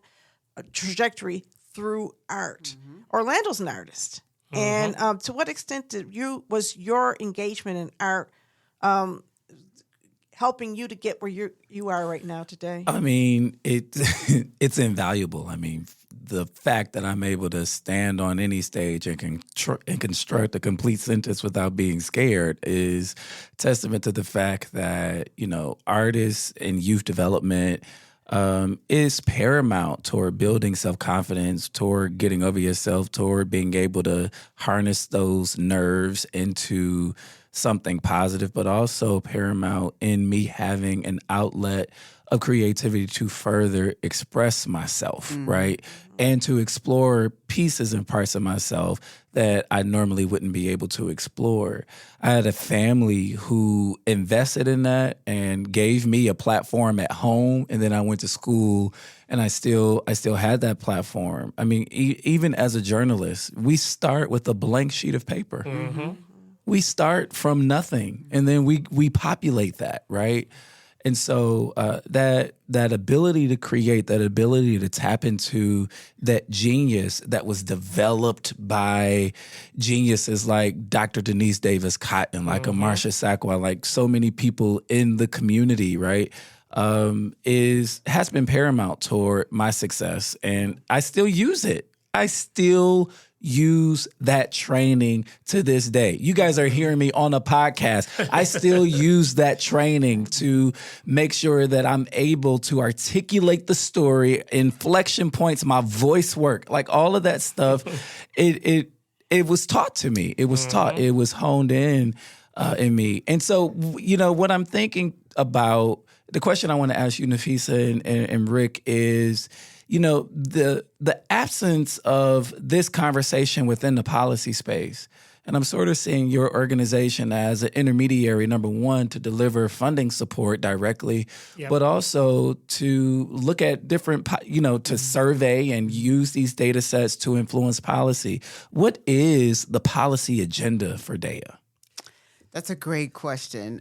trajectory through art. Orlando's an artist. And to what extent was your engagement in art helping you to get where you are right now today? I mean, it's invaluable. I mean, the fact that I'm able to stand on any stage and construct a complete sentence without being scared is testament to the fact that, artists and youth development is paramount toward building self-confidence, toward getting over yourself, toward being able to harness those nerves into something positive, but also paramount in me having an outlet of creativity to further express myself, right? And to explore pieces and parts of myself that I normally wouldn't be able to explore. I had a family who invested in that and gave me a platform at home, and then I went to school and I still had that platform. I mean, even as a journalist, we start with a blank sheet of paper. We start from nothing, and then we populate that, right? And so that ability to create, that ability to tap into that genius that was developed by geniuses like Dr. Denise Davis Cotton, like a Marsha Sakwa, like so many people in the community, right, has been paramount toward my success. And I still use it. I still use that training to this day. You guys are hearing me on a podcast. I still use that training to make sure that I'm able to articulate the story, inflection points, my voice work, like all of that stuff. It was taught to me. It was taught. It was honed in me. And so, what I'm thinking about, the question I want to ask you, Nafeesah and Rick, is, the absence of this conversation within the policy space. And I'm sort of seeing your organization as an intermediary, number one, to deliver funding support directly, but also to look at different, to survey and use these data sets to influence policy. What is the policy agenda for DEYA? That's a great question.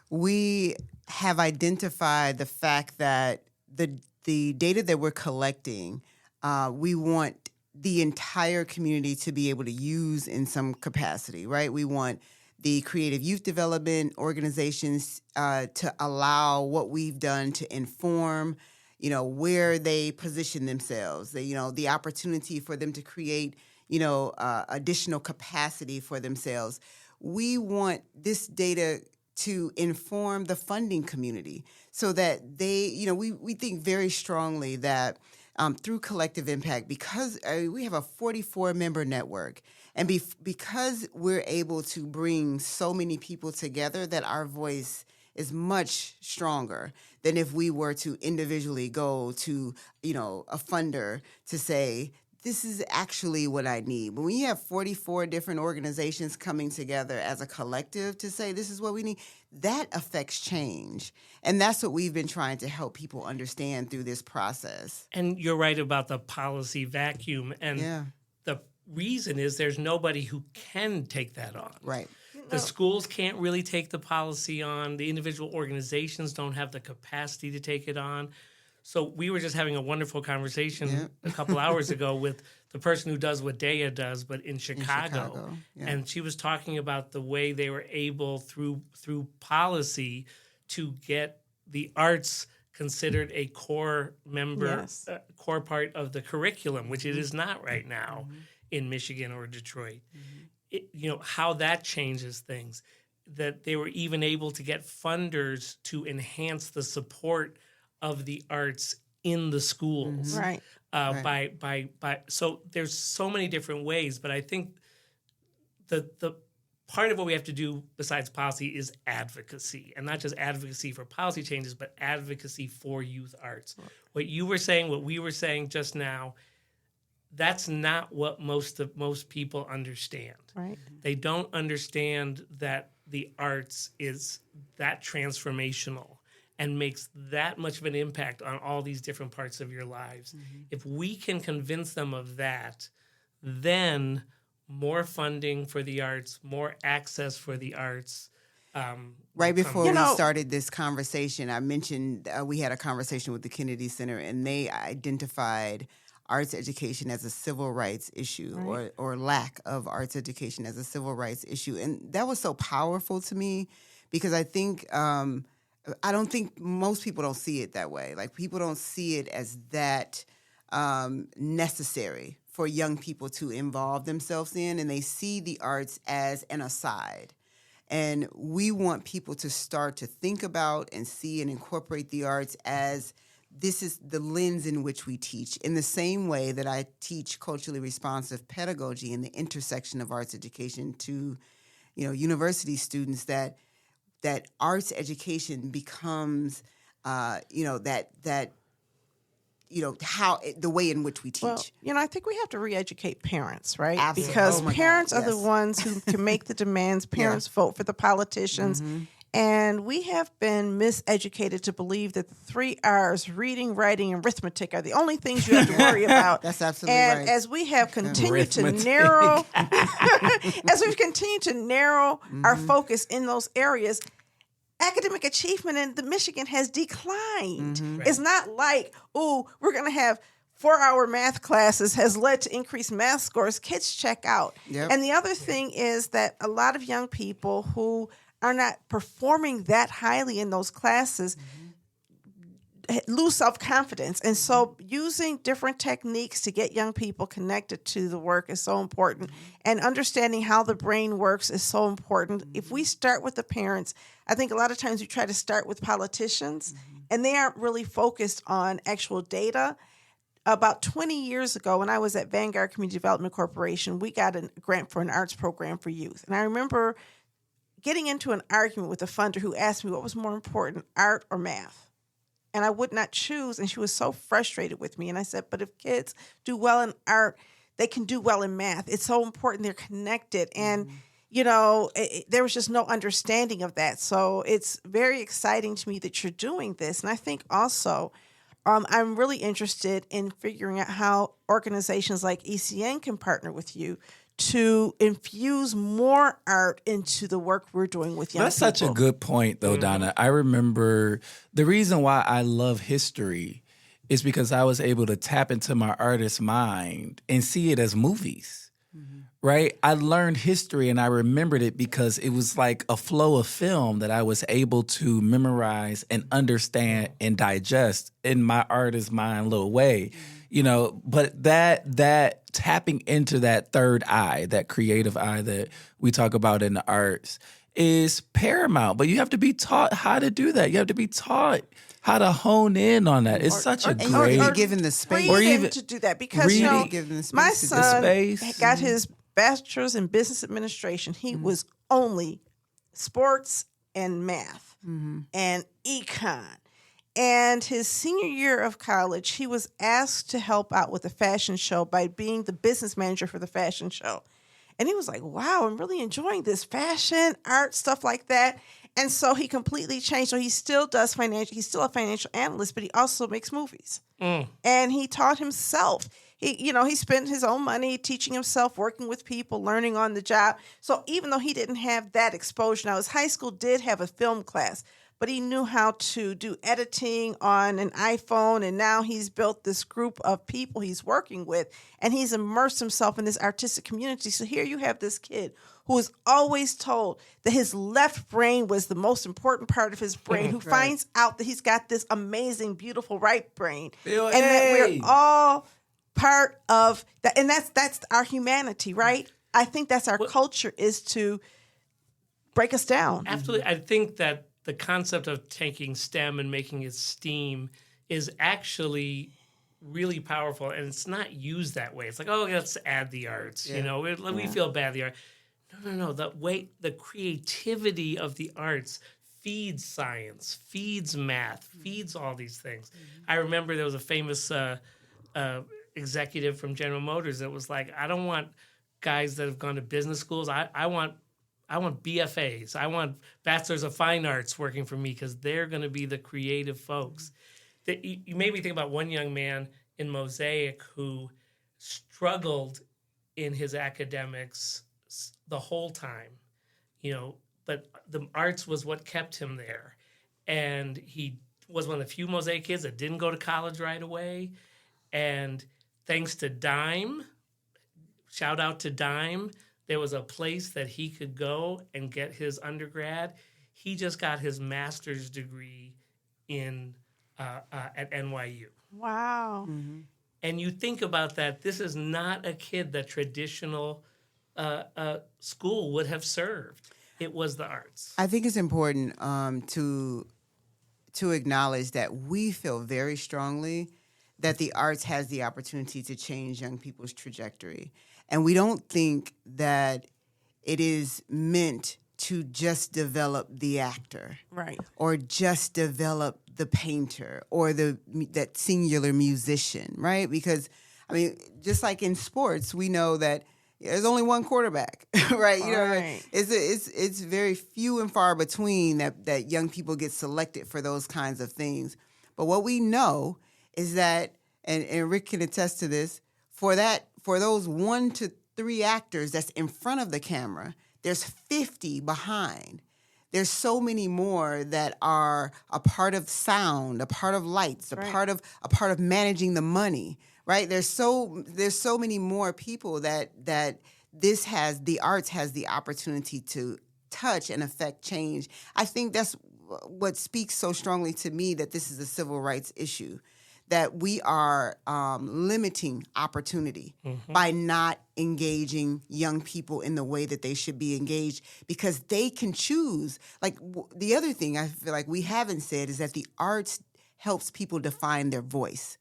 We have identified the fact that the data that we're collecting, we want the entire community to be able to use in some capacity, right? We want the creative youth development organizations to allow what we've done to inform, where they position themselves, the opportunity for them to create, additional capacity for themselves. We want this data to inform the funding community so that they, we think very strongly that through collective impact, because we have a 44-member network, And because we're able to bring so many people together, that our voice is much stronger than if we were to individually go to, a funder to say, this is actually what I need. But when you have 44 different organizations coming together as a collective to say this is what we need, that affects change. And that's what we've been trying to help people understand through this process. And you're right about the policy vacuum. And the reason is there's nobody who can take that on. Right. The schools can't really take the policy on. The individual organizations don't have the capacity to take it on. So we were just having a wonderful conversation a couple hours ago with the person who does what DEYA does, but in Chicago. And she was talking about the way they were able, through policy, to get the arts considered a core member, core part of the curriculum, which it is not right now in Michigan or Detroit. How that changes things, that they were even able to get funders to enhance the support of the arts in the schools. Right. So there's so many different ways, but I think the part of what we have to do besides policy is advocacy, and not just advocacy for policy changes, but advocacy for youth arts. Right. What you were saying, what we were saying just now, that's not what most people understand. Right. They don't understand that the arts is that transformational and makes that much of an impact on all these different parts of your lives. If we can convince them of that, then more funding for the arts, more access for the arts. Right before we started this conversation, I mentioned we had a conversation with the Kennedy Center, and they identified arts education as a civil rights issue, or lack of arts education as a civil rights issue. And that was so powerful to me, because I think I don't think most people don't see it that way. Like, people don't see it as that necessary for young people to involve themselves in, and they see the arts as an aside. And we want people to start to think about and see and incorporate the arts as this is the lens in which we teach, in the same way that I teach culturally responsive pedagogy in the intersection of arts education to, university students, that arts education becomes, how the way in which we teach. Well, I think we have to re-educate parents, right? Absolutely. Because parents are the ones who can make the demands. Parents vote for the politicians. And we have been miseducated to believe that the 3 R's, reading, writing, and arithmetic, are the only things you have to worry about. That's absolutely right. And as we have continued to narrow, our focus in those areas, academic achievement in the Michigan has declined. It's not like, we're going to have 4-hour math classes has led to increased math scores. Kids check out. And the other thing is that a lot of young people who are not performing that highly in those classes lose self-confidence. And so using different techniques to get young people connected to the work is so important. And understanding how the brain works is so important. If we start with the parents, I think a lot of times we try to start with politicians, and they aren't really focused on actual data. About 20 years ago, when I was at Vanguard Community Development Corporation, we got a grant for an arts program for youth. And I remember getting into an argument with a funder who asked me what was more important, art or math. And I would not choose, and she was so frustrated with me. And I said, but if kids do well in art, they can do well in math. It's so important they're connected. And, there was just no understanding of that. So it's very exciting to me that you're doing this. And I think also I'm really interested in figuring out how organizations like ECN can partner with you to infuse more art into the work we're doing with young people. That's such a good point, though, Donna. I remember the reason why I love history is because I was able to tap into my artist mind and see it as movies, right? I learned history and I remembered it because it was like a flow of film that I was able to memorize and understand and digest in my artist mind little way. But that tapping into that third eye, that creative eye that we talk about in the arts is paramount. But you have to be taught how to do that. You have to be taught how to hone in on that. It's such a great... Or given the space. Or even to do that. Because, my son got his bachelor's in business administration. He was only sports and math and econ. And his senior year of college, he was asked to help out with a fashion show by being the business manager for the fashion show. And he was like, wow, I'm really enjoying this fashion, art, stuff like that. And so he completely changed. So he still does he's still a financial analyst, but he also makes movies. And he taught himself. He spent his own money teaching himself, working with people, learning on the job. So even though he didn't have that exposure, now his high school did have a film class, but he knew how to do editing on an iPhone, and now he's built this group of people he's working with, and he's immersed himself in this artistic community. So here you have this kid who was always told that his left brain was the most important part of his brain, who finds out that he's got this amazing, beautiful right brain, and that we're all part of that, and that's our humanity, right? I think that's our culture, is to break us down. Absolutely. I think that the concept of taking STEM and making it STEAM is actually really powerful, and it's not used that way. It's like, oh, let's add the arts. We feel bad the art. No. The creativity of the arts feeds science, feeds math, feeds all these things. I remember there was a famous executive from General Motors that was like, I don't want guys that have gone to business schools. I want BFAs. I want bachelors of fine arts working for me, because they're going to be the creative folks. You made me think about one young man in Mosaic who struggled in his academics the whole time, but the arts was what kept him there. And he was one of the few Mosaic kids that didn't go to college right away. And thanks to Dime, shout out to Dime, there was a place that he could go and get his undergrad. He just got his master's degree at NYU. Wow. And you think about that, this is not a kid that traditional school would have served. It was the arts. I think it's important to acknowledge that we feel very strongly that the arts has the opportunity to change young people's trajectory. And we don't think that it is meant to just develop the actor. Right. Or just develop the painter or that singular musician, right? Because, just like in sports, we know that there's only one quarterback, right? Right. It's very few and far between that young people get selected for those kinds of things. But what we know is that, and Rick can attest to this, for those 1 to 3 actors that's in front of the camera, there's 50 behind. There's so many more that are a part of sound, a part of lights, a part of managing the money, right? There's so many more people that the arts has the opportunity to touch and affect change. I think that's what speaks so strongly to me that this is a civil rights issue, that we are limiting opportunity by not engaging young people in the way that they should be engaged, because they can choose. Like, the other thing I feel like we haven't said is that the arts helps people define their voice.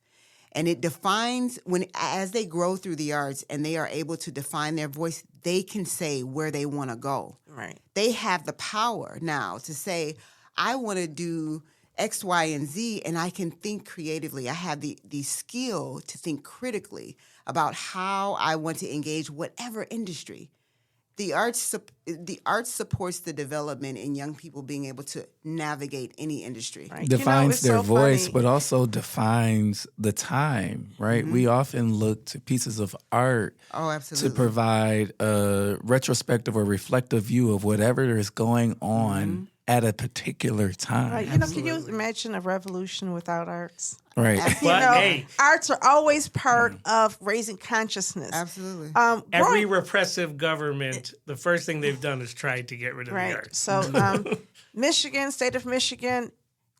And it defines, as they grow through the arts and they are able to define their voice, they can say where they want to go. Right. They have the power now to say, I want to do X, Y, and Z, and I can think creatively. I have the skill to think critically about how I want to engage whatever industry. The arts supports the development in young people being able to navigate any industry. Right. Defines their voice, funny. but also defines the time, right? We often look to pieces of art absolutely. to provide a retrospective or reflective view of whatever is going on at a particular time. Right. Can you imagine a revolution without arts? Right. Arts are always part of raising consciousness. Absolutely. Every repressive government, the first thing they've done is tried to get rid of the arts. So state of Michigan,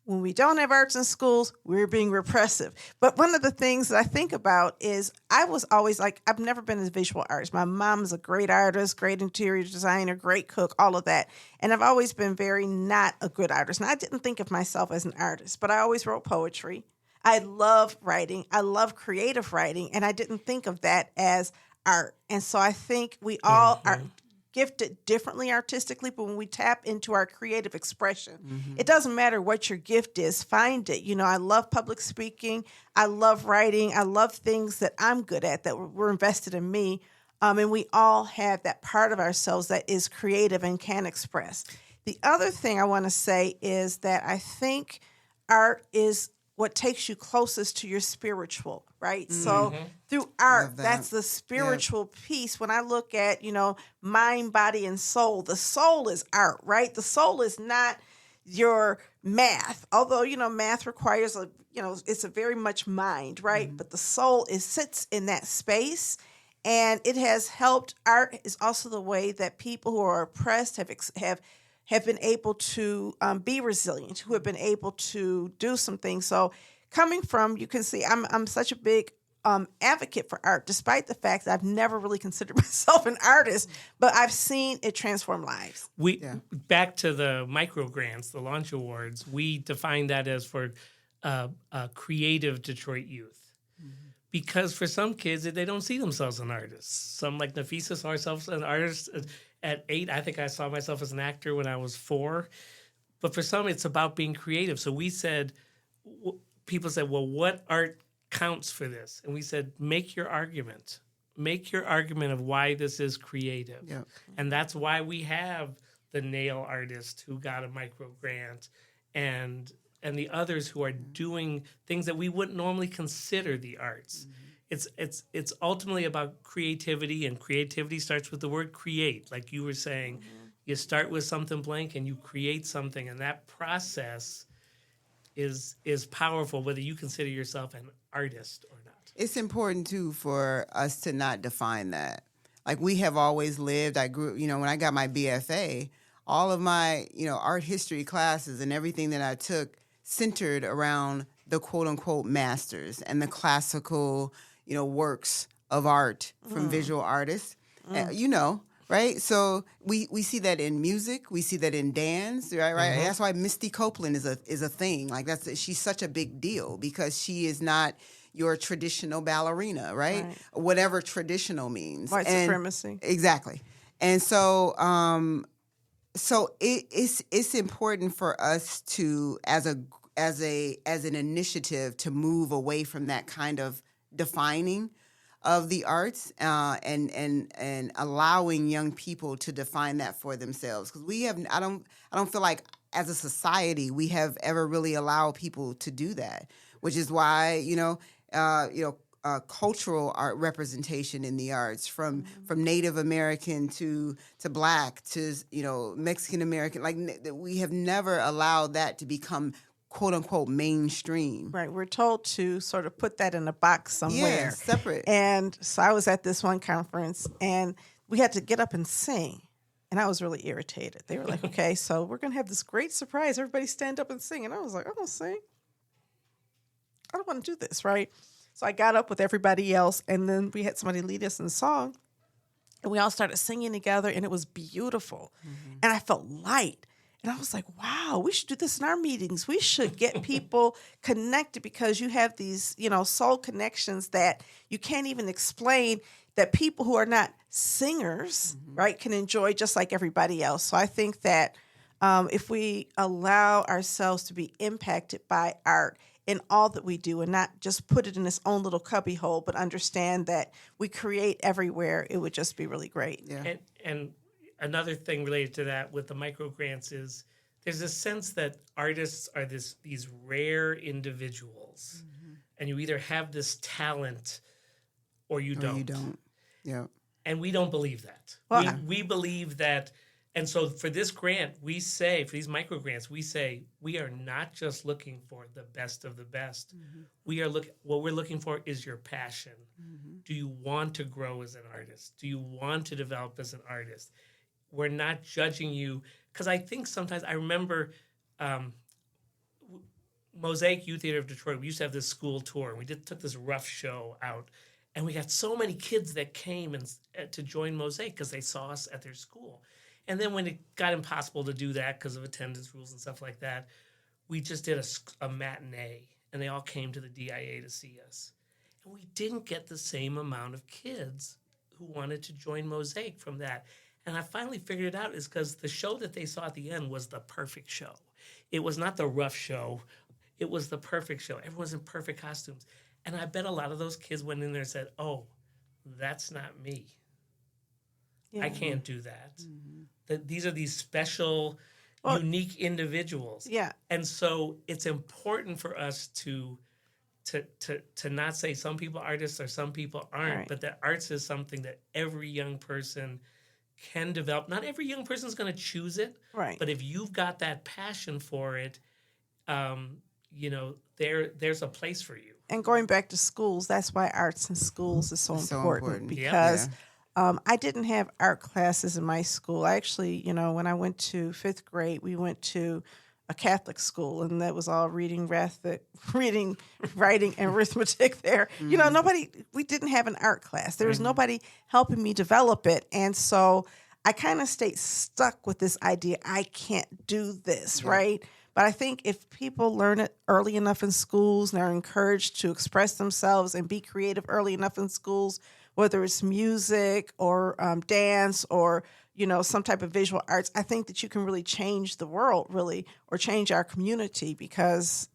when we don't have arts in schools, we're being repressive. But one of the things that I think about is I was always like, I've never been a visual artist. My mom's a great artist, great interior designer, great cook, all of that. And I've always been very not a good artist. And I didn't think of myself as an artist, but I always wrote poetry. I love writing. I love creative writing. And I didn't think of that as art. And so I think we all are gifted differently artistically, but when we tap into our creative expression, it doesn't matter what your gift is, find it. I love public speaking. I love writing. I love things that I'm good at that were invested in me. And we all have that part of ourselves that is creative and can express. The other thing I want to say is that I think art is what takes you closest to your spiritual, right? So through art, that's the spiritual piece. When I look at, mind, body, and soul, the soul is art, right? The soul is not your math, although, math requires it's a very much mind, right? But the soul sits in that space, and it has helped. Art is also the way that people who are oppressed have been able to be resilient, who have been able to do some things. So coming from, you can see, I'm such a big advocate for art, despite the fact that I've never really considered myself an artist, but I've seen it transform lives. Back to the microgrants, the launch awards, we define that as for creative Detroit youth. Because for some kids, they don't see themselves as artists. Some, like Nafeesah, saw herself as an artist at 8. I think I saw myself as an actor when I was 4. But for some, it's about being creative. So we said, people said, well, what art counts for this? And we said, make your argument. Make your argument of why this is creative. Yep. And that's why we have the nail artist who got a micro grant and the others who are doing things that we wouldn't normally consider the arts. It's ultimately about creativity, and creativity starts with the word create. Like you were saying, you start with something blank and you create something, and that process is powerful, whether you consider yourself an artist or not. It's important, too, for us to not define that. Like we have always lived, I grew, when I got my BFA, all of my, art history classes and everything that I took centered around the quote-unquote masters and the classical, works of art from visual artists, right? So we see that in music, we see that in dance, right? That's why Misty Copeland is a thing. Like she's such a big deal because she is not your traditional ballerina, right? Whatever traditional means. White supremacy. Exactly. And so it's important for us to, as an initiative, to move away from that kind of defining of the arts and allowing young people to define that for themselves. Because I don't feel like as a society we have ever really allowed people to do that, which is why cultural art representation in the arts, from Native American to Black to Mexican American, like we have never allowed that to become quote unquote mainstream. Right. We're told to sort of put that in a box somewhere. Yeah, separate. And so I was at this one conference and we had to get up and sing. And I was really irritated. They were like, okay, so we're going to have this great surprise. Everybody stand up and sing. And I was like, I don't sing. I don't want to do this, right? So I got up with everybody else, and then we had somebody lead us in song, and we all started singing together, and it was beautiful. And I felt light. And I was like, wow, we should do this in our meetings. We should get people connected because you have these, soul connections that you can't even explain, that people who are not singers, right, can enjoy just like everybody else. So I think that if we allow ourselves to be impacted by art in all that we do and not just put it in its own little cubby hole, but understand that we create everywhere, it would just be really great. Yeah. And another thing related to that with the micro grants is there's a sense that artists are these rare individuals, and you either have this talent or you don't. Or you don't. Yeah. And we don't believe that. Well, we believe that. And so for this grant, we say, for these micro grants, we say we are not just looking for the best of the best. What we're looking for is your passion. Do you want to grow as an artist? Do you want to develop as an artist? We're not judging you. Because I think sometimes, I remember Mosaic Youth Theater of Detroit, we used to have this school tour, and we took this rough show out. And we got so many kids that came to join Mosaic because they saw us at their school. And then when it got impossible to do that because of attendance rules and stuff like that, we just did a matinee, and they all came to the DEYA to see us. And we didn't get the same amount of kids who wanted to join Mosaic from that. And I finally figured it out is because the show that they saw at the end was the perfect show. It was not the rough show. It was the perfect show. Everyone's in perfect costumes. And I bet a lot of those kids went in there and said, oh, that's not me. Yeah. I can't do that. These are these special, unique individuals. Yeah. And so it's important for us to not say some people are artists or some people aren't, Right. but that arts is something that every young person can develop. Not every young person is going to choose it, Right. but if you've got that passion for it, there's a place for you. And going back to schools, that's why arts in schools is so important. Because I didn't have art classes in my school. I actually, when I went to 5th grade, we went to a Catholic school, and that was all reading, writing, and arithmetic there. We didn't have an art class. There was nobody helping me develop it. And so I kind of stayed stuck with this idea, I can't do this, right? But I think if people learn it early enough in schools and are encouraged to express themselves and be creative early enough in schools, whether it's music or dance or, some type of visual arts, I think that you can really change the world, really, or change our community because,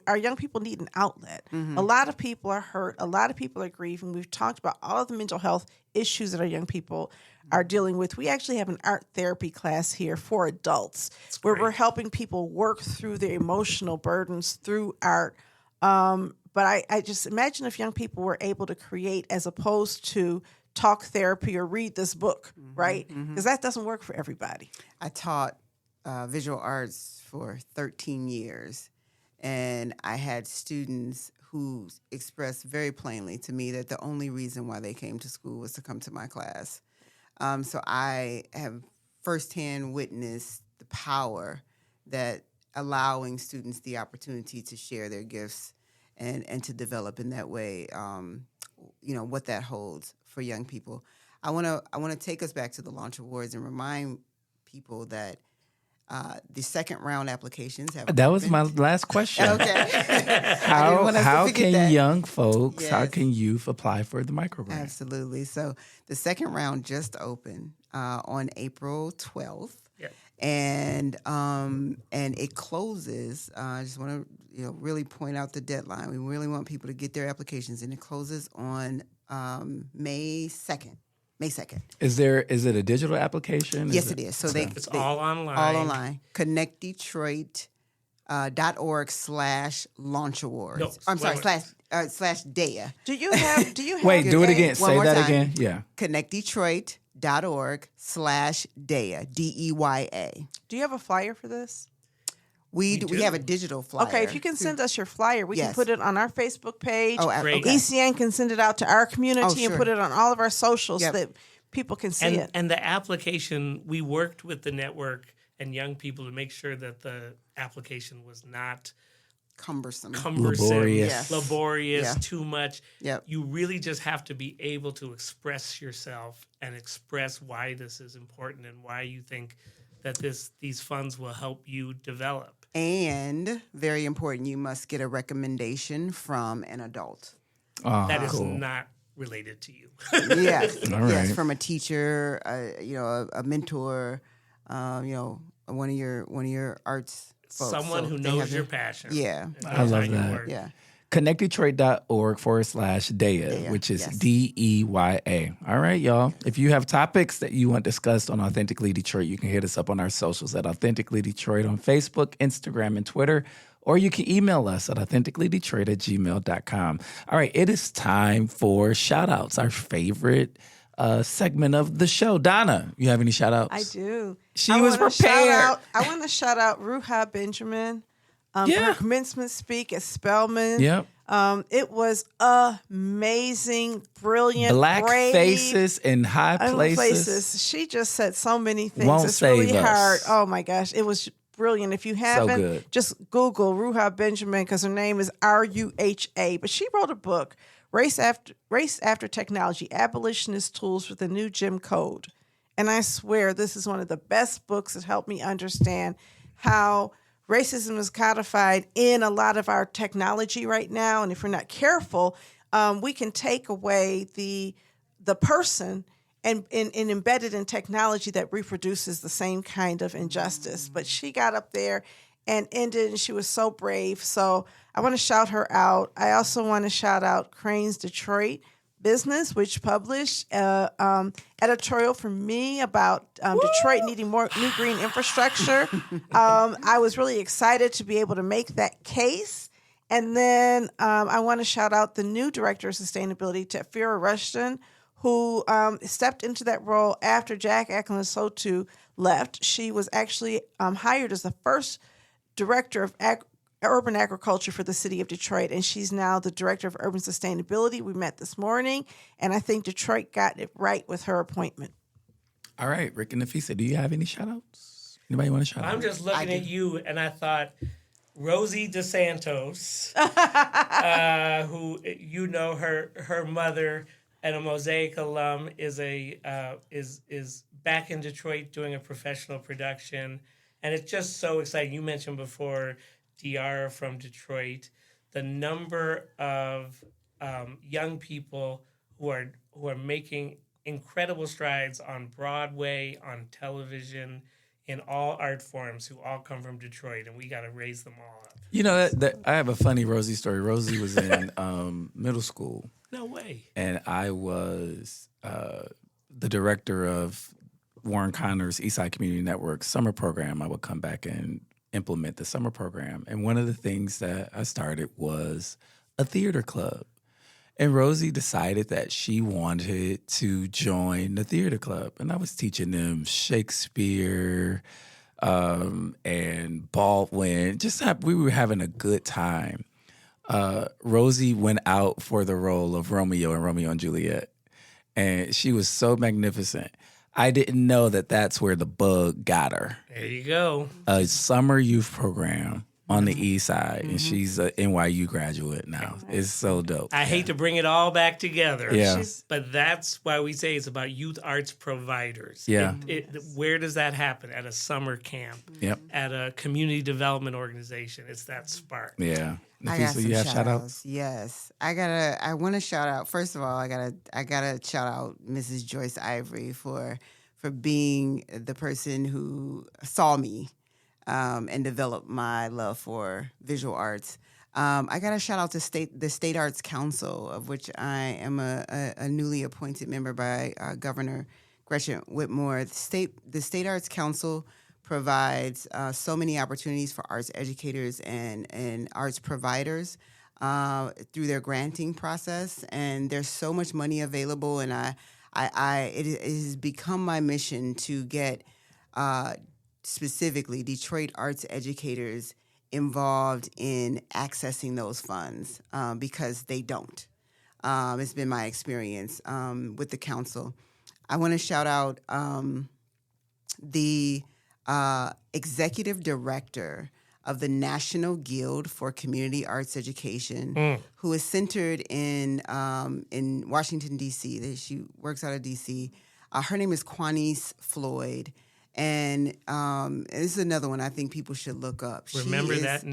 our young people need an outlet. A lot of people are hurt. A lot of people are grieving. We've talked about all of the mental health issues that our young people are dealing with. We actually have an art therapy class here for adults where we're helping people work through their emotional burdens through art. But I just imagine if young people were able to create as opposed to talk therapy or read this book, right? Because that doesn't work for everybody. I taught visual arts for 13 years, and I had students who expressed very plainly to me that the only reason why they came to school was to come to my class. So I have firsthand witnessed the power that allowing students the opportunity to share their gifts and to develop in that way, what that holds for young people. I want to take us back to the Launch Awards and remind people that the second round applications have That was my last question. Okay. How can that. young folks, how Yes. can youth apply for the microgrant? Absolutely. So the second round just opened on April 12th. Yep. And it closes. I just want to really point out the deadline. We really want people to get their applications, and it closes on May 2nd. May 2nd. Is it a digital application? Yes, it is. So It's all online. All online. ConnectDetroit.org/launch awards. No, I'm sorry, wait. /DEYA. Do you have Wait, do it Okay, again. one Say more that time. again. Yeah. ConnectDetroit.org/DEYA. DEYA. Do you have a flyer for this? We do. have a digital flyer. Okay, if you can send us your flyer, we can Yes. put it on our Facebook page. Oh, Great. okay. ECN can send it out to our community Oh, and sure. put it on all of our socials Yep. so that people can see it. And the application, we worked with the network and young people to make sure that the application was not Cumbersome. Laborious. laborious, Yeah. too much. Yep. You really just have to be able to express yourself and express why this is important and why you think that these funds will help you develop. And very important, you must get a recommendation from an adult. Oh, That is cool. not related to you. Yes, All right. yes, from a teacher, a mentor, one of your arts folks. Someone So who they knows have your to- passion. Yeah, and I knows love how you that. work. yeah. ConnectDetroit.org/DEYA, which is yes. DEYA. All right, y'all. If you have topics that you want discussed on Authentically Detroit, you can hit us up on our socials at Authentically Detroit on Facebook, Instagram, and Twitter. Or you can email us at authenticallydetroit@gmail.com. All right, it is time for shout-outs, our favorite segment of the show. Donna, you have any shout-outs? I do. She I was wanna prepared. I want to shout out Ruha Benjamin for Yeah. her commencement speak at Spelman. Yep. It was amazing, brilliant, Black brave, faces in high other places. She just said so many things. Won't It's really save us. hard. Oh my gosh, it was brilliant. If you haven't, good. just Google Ruha Benjamin because her name is RUHA. But she wrote a book, Race After Technology: Abolitionist Tools for the New Jim Code. And I swear this is one of the best books that helped me understand how racism is codified in a lot of our technology right now. And if we're not careful, we can take away the the person and embedded in technology that reproduces the same kind of injustice. But she got up there and ended, and she was so brave. So I want to shout her out. I also want to shout out Crane's Detroit Business, which published editorial for me about Detroit needing more new green infrastructure. I was really excited to be able to make that case. And then I want to shout out the new director of sustainability, Tefira Rushton, who stepped into that role after Jack Ackland-Sotu left. She was actually hired as the first director of urban agriculture for the city of Detroit, and she's now the director of urban sustainability. We met this morning, and I think Detroit got it right with her appointment. All right, Rick and Nafeesah, do you have any shout-outs? Anybody want to shout out? I'm just looking at you, and I thought Rosie DeSantos, who her mother and a Mosaic alum is back in Detroit doing a professional production, and it's just so exciting. You mentioned before DR from Detroit, the number of young people who are making incredible strides on Broadway, on television, in all art forms, who all come from Detroit, and we got to raise them all up. You know, I have a funny Rosie story. Rosie was in middle school. No way. And I was the director of Warren Connor's Eastside Community Network summer program. I would come back and implement the summer program. And one of the things that I started was a theater club. And Rosie decided that she wanted to join the theater club. And I was teaching them Shakespeare and Baldwin. We were having a good time. Rosie went out for the role of Romeo in Romeo and Juliet. And she was so magnificent. I didn't know that that's where the bug got her. There you go. A summer youth program on the east side, and she's an NYU graduate now. It's so dope. I hate to bring it all back together, Yeah. but that's why we say it's about youth arts providers. Yeah. Where does that happen? At a summer camp, Yep. at a community development organization. It's that spark. Yeah. I got Nafeesah, some you have shout outs. outs? Yes. I want to shout out. First of all, I gotta shout out Mrs. Joyce Ivory for being the person who saw me and developed my love for visual arts. I got to shout out to the State Arts Council, of which I am a newly appointed member by Governor Gretchen Whitmore. The State Arts Council provides so many opportunities for arts educators and arts providers through their granting process, and there's so much money available. And it has become my mission to get specifically Detroit arts educators involved in accessing those funds because they don't. It's been my experience with the council. I want to shout out the executive director of the National Guild for Community Arts Education, who is centered in Washington, D.C. She works out of D.C. Her name is Quanice Floyd. And this is another one I think people should look up. Remember that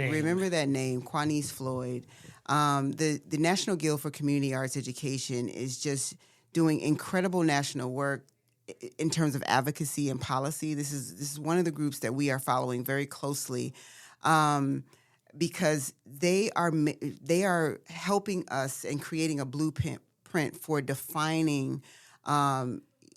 name, Quanice Floyd. The National Guild for Community Arts Education is just doing incredible national work in terms of advocacy and policy. This is one of the groups that we are following very closely because they are helping us and creating a blueprint for defining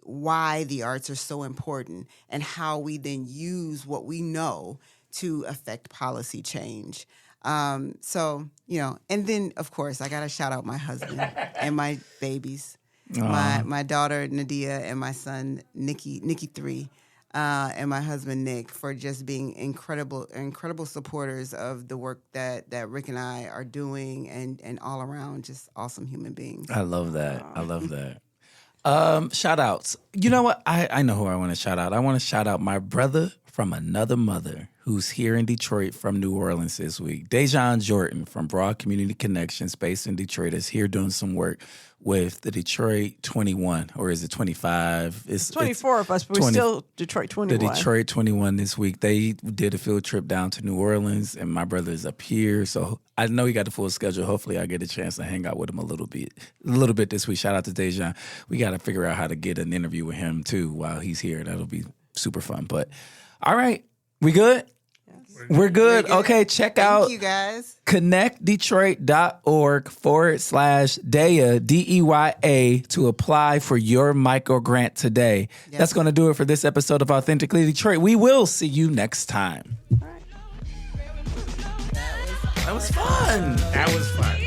why the arts are so important and how we then use what we know to affect policy change. So, and then, of course, I got to shout out my husband and my babies, my daughter, Nadia, and my son, Nikki 3, and my husband, Nick, for just being incredible supporters of the work that Rick and I are doing and all around just awesome human beings. I love that. I love that. Shout outs. You know what? I know who I want to shout out. I want to shout out my brother from another mother who's here in Detroit from New Orleans this week. Dejan Jordan from Broad Community Connections, based in Detroit, is here doing some work with the Detroit 21, or is it 25? It's 24 of us, but we're still Detroit 21. The Detroit 21 this week. They did a field trip down to New Orleans, and my brother is up here. So I know he got the full schedule. Hopefully I get a chance to hang out with him a little bit this week. Shout out to Dejan. We got to figure out how to get an interview with him, too, while he's here. That'll be super fun. But all right, we good? We're good. Okay, check out Thank you guys. connectdetroit.org/DEYA, DEYA, to apply for your micro grant today. Yes. That's going to do it for this episode of Authentically Detroit. We will see you next time. That was fun. That was fun.